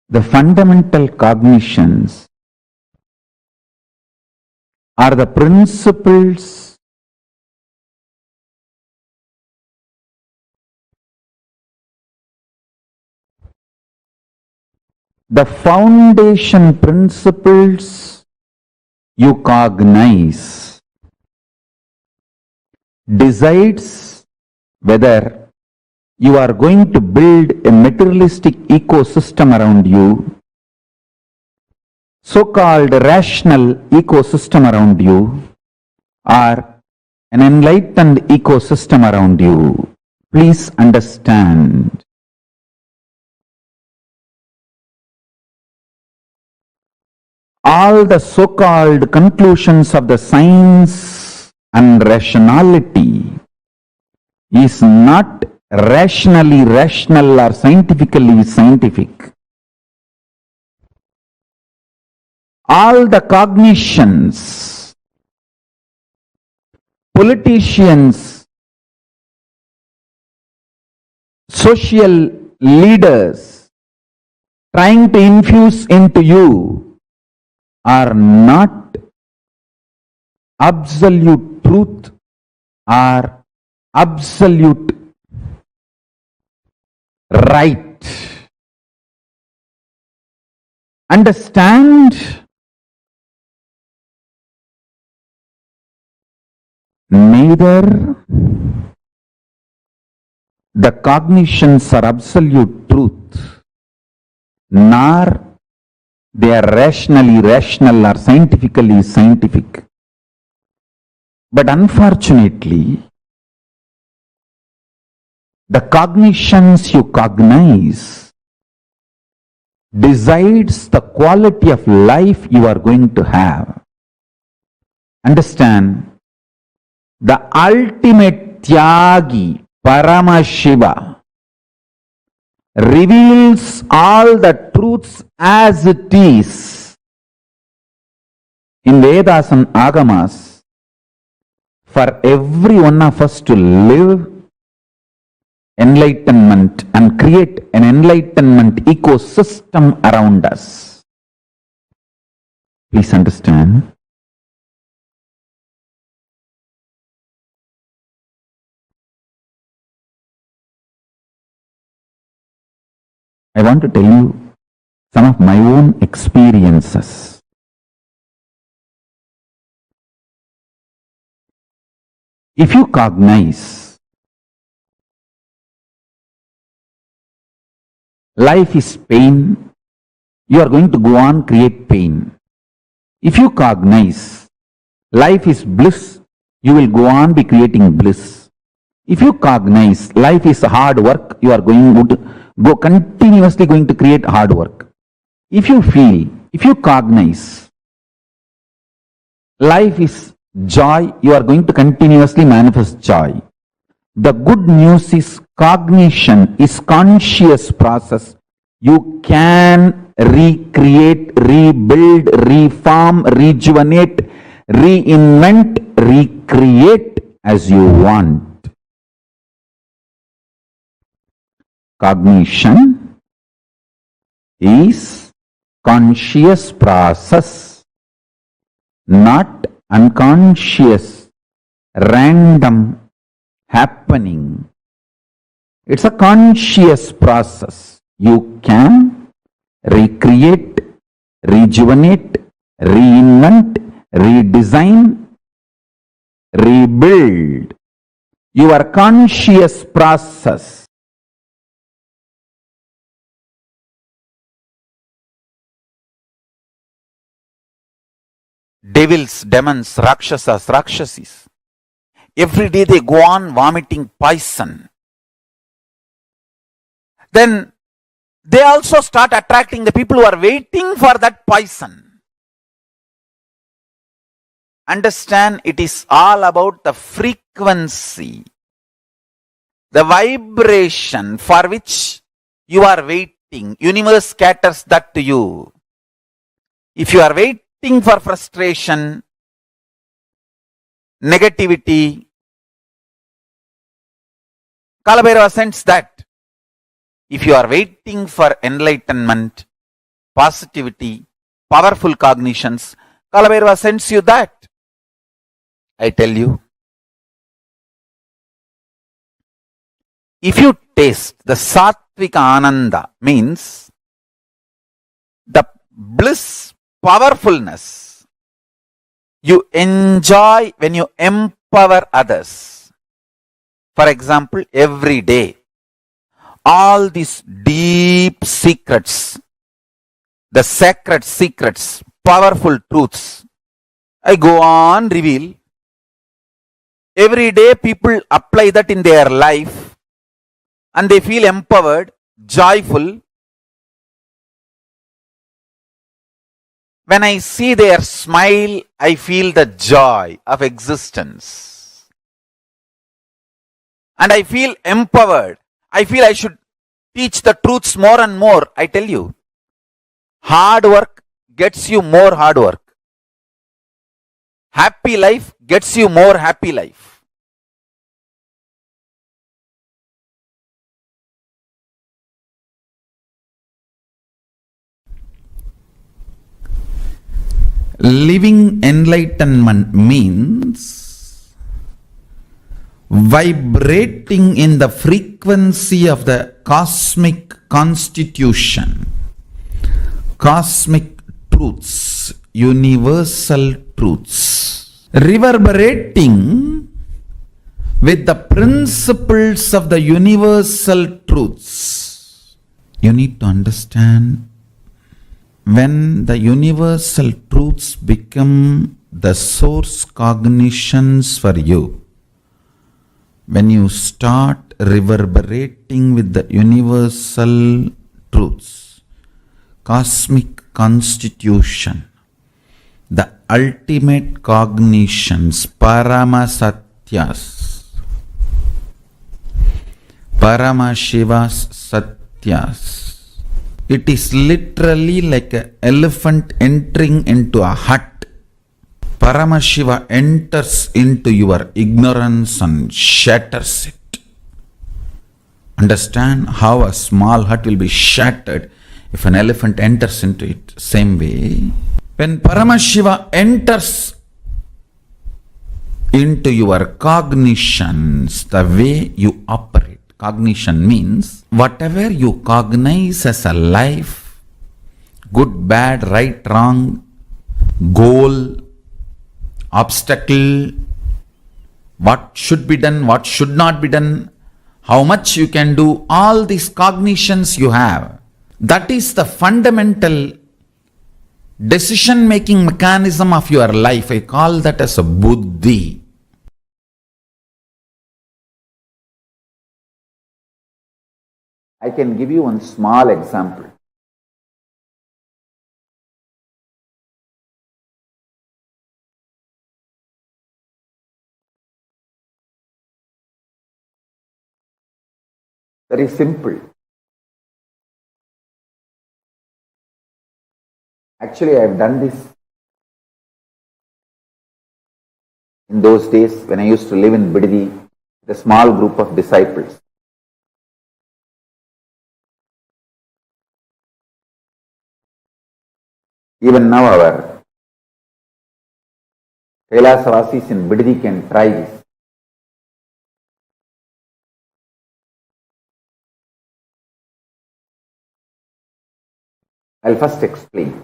The fundamental cognitions are the principles the foundation principles you cognize decides whether you are going to build a materialistic ecosystem around you, so-called rational ecosystem around you, or an enlightened ecosystem around you. Please understand. All the so-called conclusions of the science and rationality is not rationally rational or scientifically scientific. All the cognitions, politicians, social leaders trying to infuse into you are not absolute truth or absolute right. Understand? Neither the cognitions are absolute truth, nor they are rationally rational or scientifically scientific. But unfortunately, the cognitions you cognize decides the quality of life you are going to have. Understand? The ultimate Tyagi, Paramashiva, reveals all the truths as it is in Vedas and Agamas for every one of us to live enlightenment and create an enlightenment ecosystem around us. Please understand. I want to tell you some of my own experiences. If you cognize life is pain, you are going to go on create pain. If you cognize life is bliss, you will go on be creating bliss. If you cognize life is hard work, you are going to go continuously going to create hard work. If you feel, if you cognize life is joy, you are going to continuously manifest joy. The good news is cognition is conscious process. You can recreate, rebuild, reform, rejuvenate, reinvent, recreate as you want. Cognition is conscious process, not unconscious, random happening. It's a conscious process. You can recreate, rejuvenate, reinvent, redesign, rebuild your conscious process. Devils, demons, rakshasas, rakshasis. Every day they go on vomiting poison. Then they also start attracting the people who are waiting for that poison. Understand, it is all about the frequency, the vibration for which you are waiting. Universe scatters that to you. If you are waiting for frustration, negativity, Kalabhairava sends that. If you are waiting for enlightenment, positivity, powerful cognitions, Kalabhairava sends you that. I tell you, if you taste the Sattvika Ananda, means the bliss, powerfulness you enjoy when you empower others. For example, every day, all these deep secrets, the sacred secrets, powerful truths, I go on reveal. Every day people apply that in their life and they feel empowered, joyful. When I see their smile, I feel the joy of existence. And I feel empowered. I feel I should teach the truths more and more. I tell you, hard work gets you more hard work. Happy life gets you more happy life.
Living enlightenment means vibrating in the frequency of the cosmic constitution, cosmic truths, universal truths, reverberating with the principles of the universal truths. You need to understand, when the universal truths become the source cognitions for you, when you start reverberating with the universal truths, cosmic constitution, the ultimate cognitions, Paramasathyas, Paramashiva's Satyas. It is literally like an elephant entering into a hut. Paramashiva enters into your ignorance and shatters it. Understand how a small hut will be shattered if an elephant enters into it. Same way, when Paramashiva enters into your cognitions, the way you operate. Cognition means whatever you cognize as a life, good, bad, right, wrong, goal, obstacle, what should be done, what should not be done, how much you can do, all these cognitions you have. That is the fundamental decision-making mechanism of your life. I call that as a buddhi.
I can give you one small example. Very simple. Actually, I have done this in those days when I used to live in Bididi with a small group of disciples. Even now our KAILASA Vasis in Bididi can try this. I'll first explain.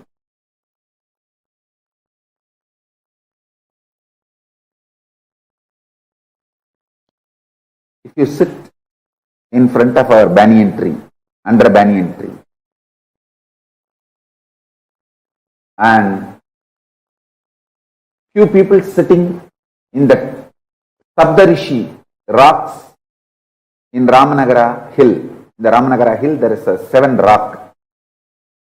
If you sit in front of our banyan tree, under a banyan tree, and few people sitting in the Sabdarishi rocks in Ramanagara hill. In the Ramanagara hill there is a 7 rock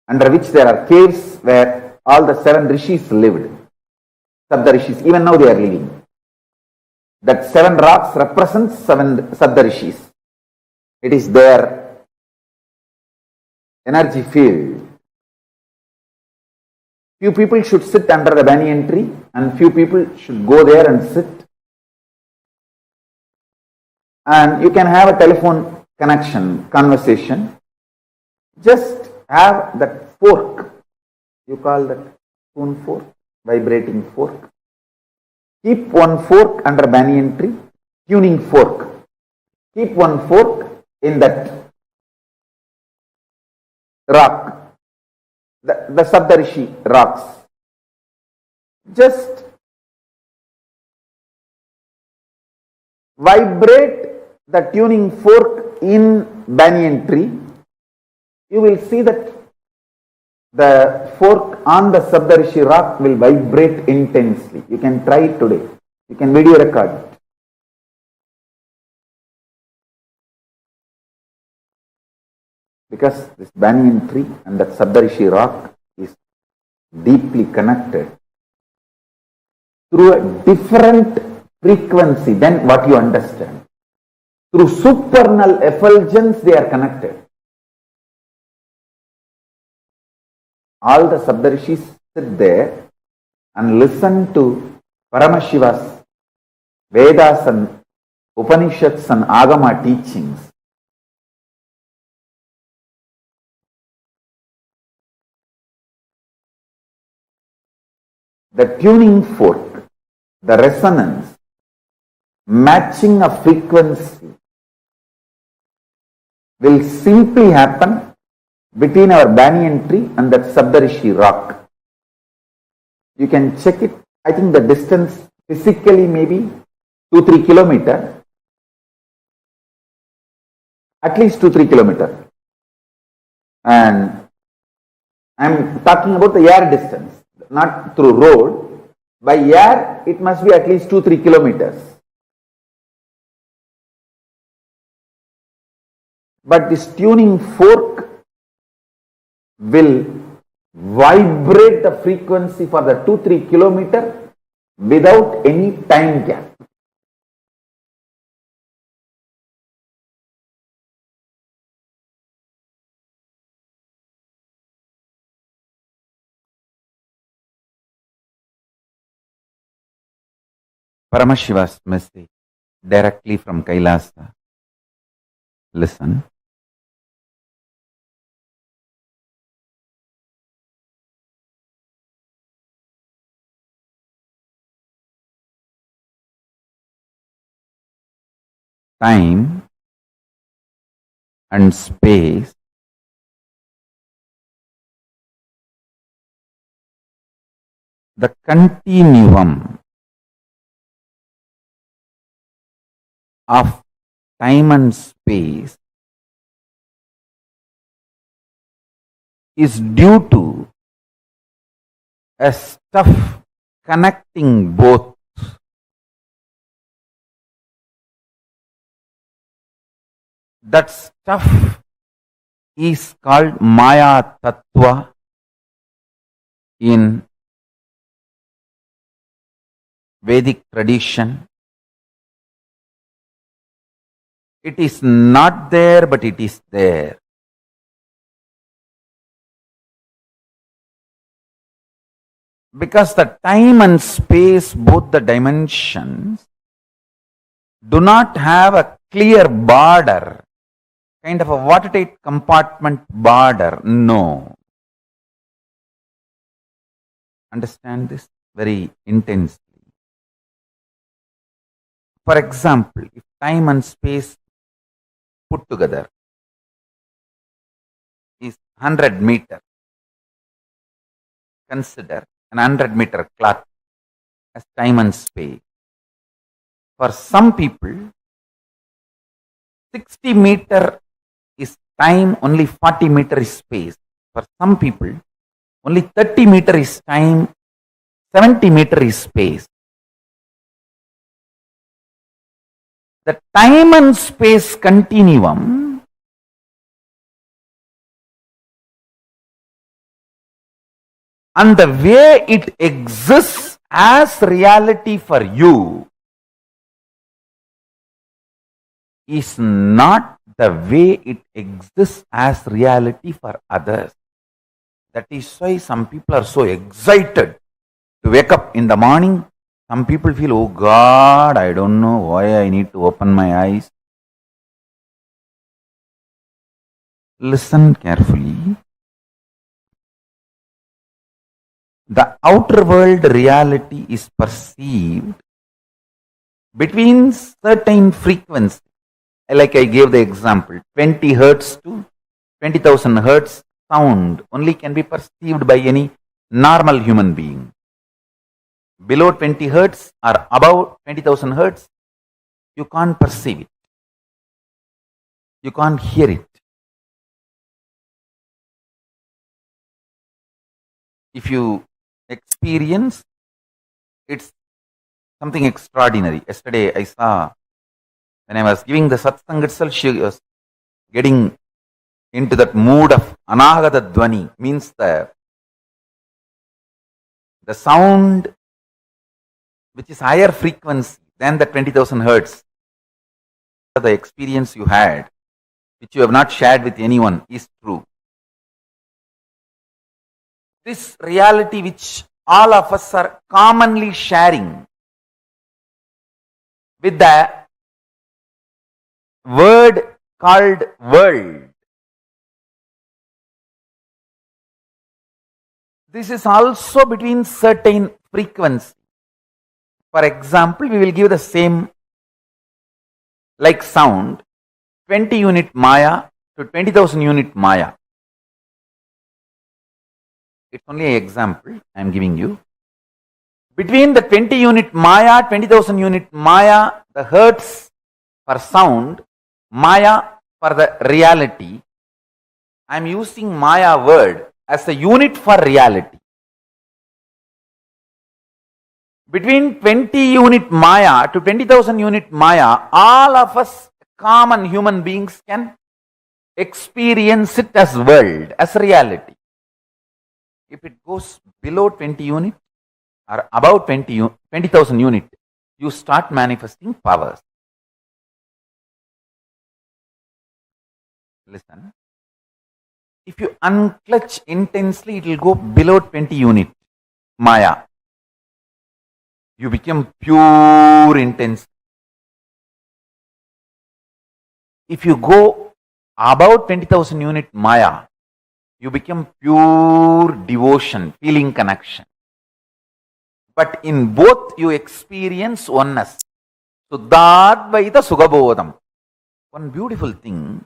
under which there are caves where all the 7 rishis lived. Sabdarishis, even now they are living. That 7 rocks represents 7 Sabdarishis. It is their energy field. Few people should sit under the banyan tree and few people should go there and sit. And you can have a telephone connection, conversation. Just have that fork. You call that spoon fork, vibrating fork. Keep one fork under banyan tree, tuning fork. Keep one fork in that rock. the Saptarishi rocks. Just vibrate the tuning fork in banyan tree. You will see that the fork on the Saptarishi rock will vibrate intensely. You can try it today. You can video record it. Because this banyan tree and that Saptarishi rock is deeply connected through a different frequency than what you understand. Through supernal effulgence they are connected. All the Saptarishis sit there and listen to Paramashiva's Vedas and Upanishads and Agama teachings. The tuning fork, the resonance, matching a frequency will simply happen between our banyan tree and that Saptarishi rock. You can check it. I think the distance physically maybe 2-3 kilometers. At least 2-3 kilometers. And I'm talking about the air distance, not through road. By air, it must be at least 2-3 kilometers. But this tuning fork will vibrate the frequency for the 2-3 kilometers without any time gap. Paramashiva's message directly from KAILASA. Listen. Time and space the continuum of time and space is due to a stuff connecting both. That stuff is called Maya Tattva in Vedic tradition. It is not there, but it is there. Because the time and space, both the dimensions, do not have a clear border, kind of a watertight compartment border. No. Understand this very intensely. For example, if time and space put together is 100 meter, consider an 100-meter clock as time and space. For some people, 60 meter is time, only 40 meter is space. For some people, only 30 meter is time, 70 meter is space. The time and space continuum and the way it exists as reality for you is not the way it exists as reality for others. That is why some people are so excited to wake up in the morning. Some people feel, oh God, I don't know why I need to open my eyes. Listen carefully. The outer world reality is perceived between certain frequencies. Like I gave the example, 20 hertz to 20,000 hertz sound only can be perceived by any normal human being. Below 20 hertz or above 20,000 hertz, you can't perceive it. You can't hear it. If you experience, it's something extraordinary. Yesterday I saw, when I was giving the satsang itself, she was getting into that mood of anagata dvani, means the sound which is higher frequency than the 20,000 hertz. The experience you had, which you have not shared with anyone, is true. This reality which all of us are commonly sharing with the word called world, this is also between certain frequency. For example, we will give the same like sound, 20 unit Maya to 20,000 unit Maya. It's only an example I am giving you. Between the 20 unit Maya, 20,000 unit Maya, the hertz for sound, Maya for the reality, I am using Maya word as a unit for reality. Between 20 unit Maya to 20,000 unit Maya, all of us common human beings can experience it as world, as reality. If it goes below 20 unit or above 20,000 unit, you start manifesting powers. Listen. If you unclutch intensely, it will go below 20 unit Maya. You become pure intense. If you go above 20,000 unit Maya, you become pure devotion, feeling connection. But in both you experience oneness. Suddhadvaita Sugabodham. One beautiful thing,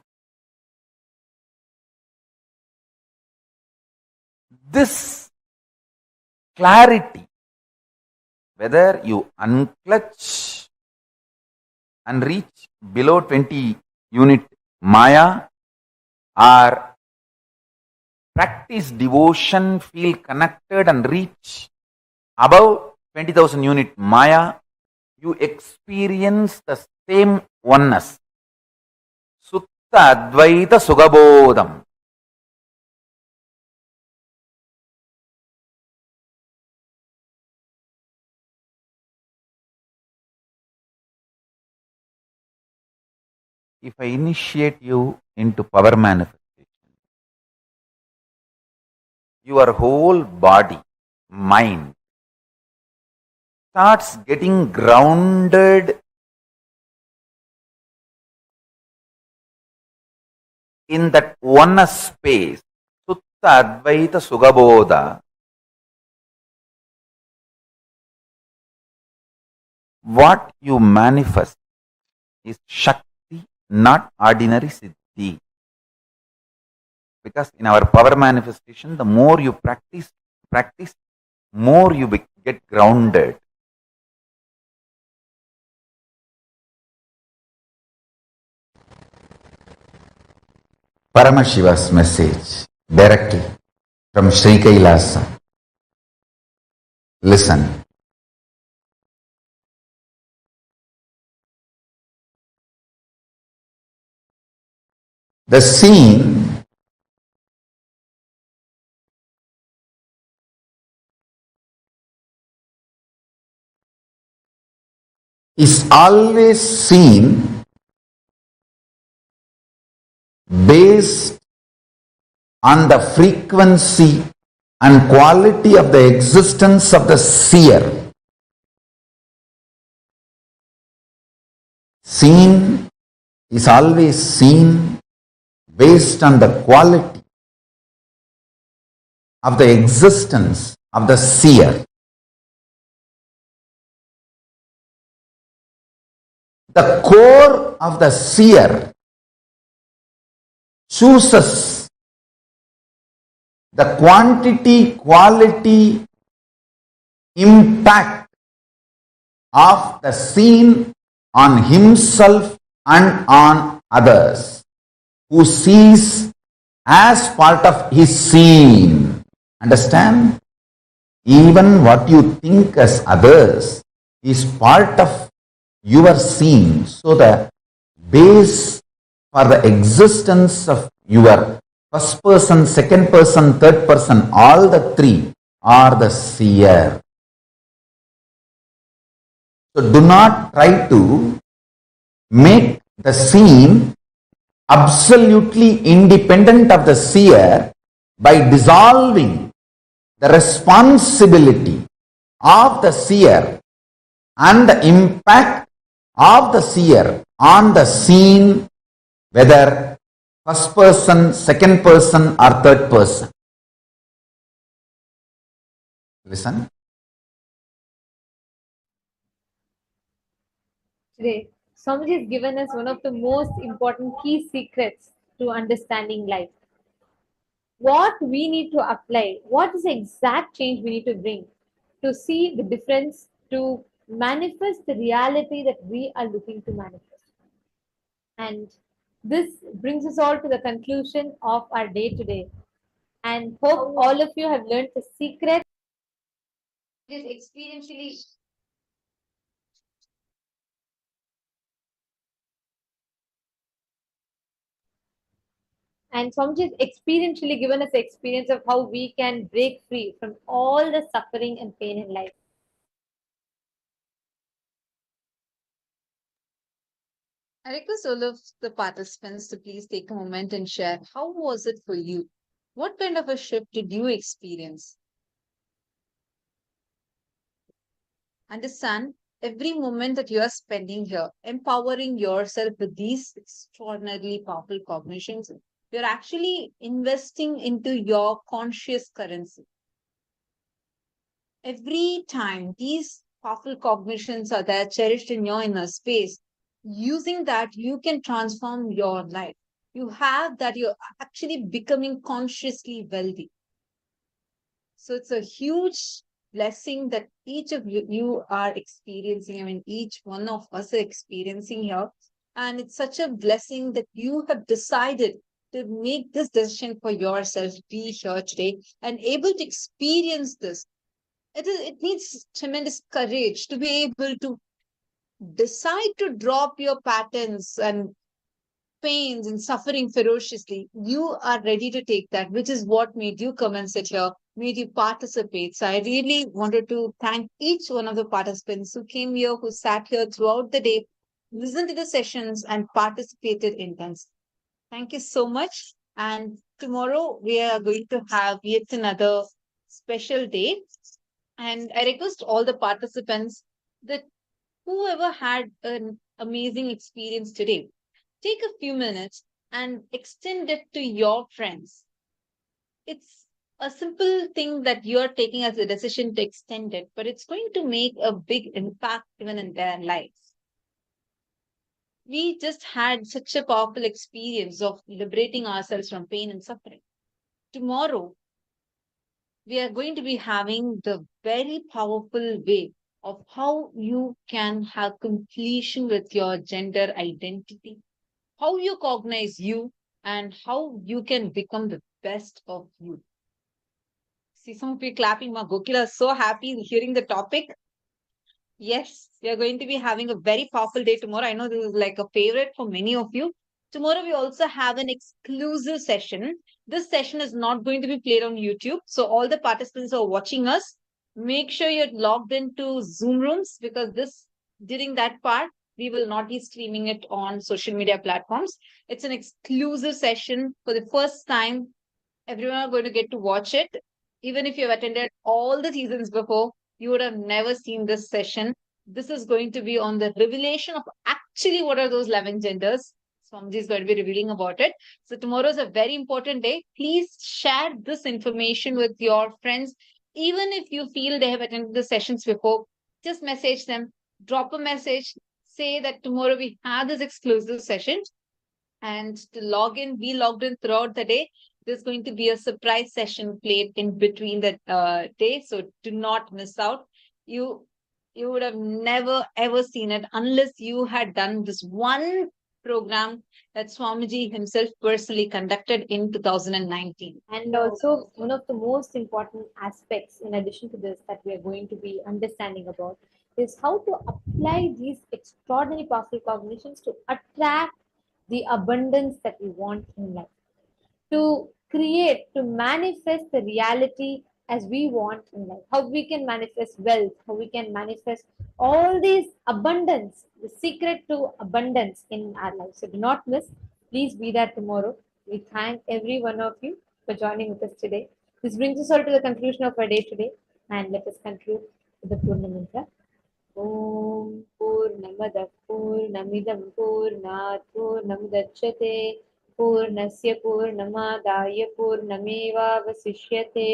this clarity, whether you unclutch and reach below 20 unit Maya or practice devotion, feel connected and reach above 20,000 unit Maya, you experience the same oneness. Sutta Advaita Sugabodham. If I initiate you into power manifestation, your whole body, mind starts getting grounded in that oneness space. Sutta Advaita Sugabodha. What you manifest is Shakti, not ordinary Siddhi. Because in our power manifestation, the more you practice, more you get grounded. Paramashiva's message directly from Sri KAILASA. Listen. The scene is always seen based on the frequency and quality of the existence of the seer. Seen is always seen based on the quality of the existence of the seer. The core of the seer chooses the quantity, quality, impact of the scene on himself and on others, who sees as part of his scene. Understand? Even what you think as others is part of your scene. So the base for the existence of your first person, second person, third person, all the three are the seer. So do not try to make the scene absolutely independent of the seer by dissolving the responsibility of the seer and the impact of the seer on the scene, whether first person, second person, or third person. Listen.
Today, Swamiji has given us one of the most important key secrets to understanding life. What we need to apply, what is the exact change we need to bring to see the difference, to manifest the reality that we are looking to manifest. And this brings us all to the conclusion of our day today. And hope all of you have learned the secret. It is experientially. And Swamiji has experientially given us the experience of how we can break free from all the suffering and pain in life.
I request all of the participants to please take a moment and share how was it for you? What kind of a shift did you experience? Understand every moment that you are spending here, empowering yourself with these extraordinarily powerful cognitions. You're actually investing into your conscious currency. Every time these powerful cognitions are there, cherished in your inner space, using that, you can transform your life. You have that, you're actually becoming consciously wealthy. So it's a huge blessing that each of you are experiencing. I mean, each one of us are experiencing here. And it's such a blessing that you have decided to make this decision for yourself, be here today and able to experience this. It needs tremendous courage to be able to decide to drop your patterns and pains and suffering ferociously. You are ready to take that, which is what made you come and sit here, made you participate. So I really wanted to thank each one of the participants who came here, who sat here throughout the day, listened to the sessions, and participated intensely. Thank you so much. And tomorrow we are going to have yet another special day. And I request all the participants that whoever had an amazing experience today, take a few minutes and extend it to your friends. It's a simple thing that you're taking as a decision to extend it, but it's going to make a big impact even in their lives. We just had such a powerful experience of liberating ourselves from pain and suffering. Tomorrow, we are going to be having the very powerful way of how you can have completion with your gender identity, how you cognize you, and how you can become the best of you. See some of you clapping. Ma Gokila is so happy hearing the topic. Yes, we are going to be having a very powerful day tomorrow. I know this is like a favorite for many of you. Tomorrow, we also have an exclusive session. This session is not going to be played on YouTube. So, all the participants who are watching us, make sure you're logged into Zoom rooms because during that part, we will not be streaming it on social media platforms. It's an exclusive session for the first time. Everyone are going to get to watch it. Even if you've attended all the seasons before, you would have never seen this session. This is going to be on the revelation of actually what are those 11 genders. Swamiji is going to be revealing about it. So tomorrow is a very important day. Please share this information with your friends. Even if you feel they have attended the sessions before, just message them, drop a message, say that tomorrow we have this exclusive session and to log in, be logged in throughout the day. There's going to be a surprise session played in between the day, so do not miss out. You would have never ever seen it unless you had done this one program that Swamiji himself personally conducted in 2019.
And also, one of the most important aspects, in addition to this, that we are going to be understanding about is how to apply these extraordinary powerful cognitions to attract the abundance that we want in life, to create, to manifest the reality as we want in life, how we can manifest wealth, how we can manifest all these abundance, the secret to abundance in our life. So do not miss, please be there tomorrow. We thank every one of you for joining with us today. This brings us all to the conclusion of our day today, and let us conclude with the Purna Mantra. ॐ पूर्णमदः पूर्णमिदं पूर्णात् पूर्णमुदच्यते पूर्णस्य पूर्णमादाय पूर्णमेवावशिष्यते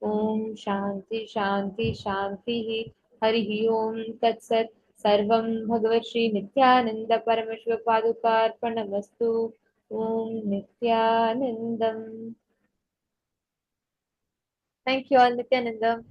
ॐ शान्ति शान्ति शान्तिः हरिः ॐ तत्सत् सर्वं भगवश्री नित्यानन्द परमशिवपादुकार्पणमस्तु ॐ नित्यानन्दम्. Thank you all, Nithyananda.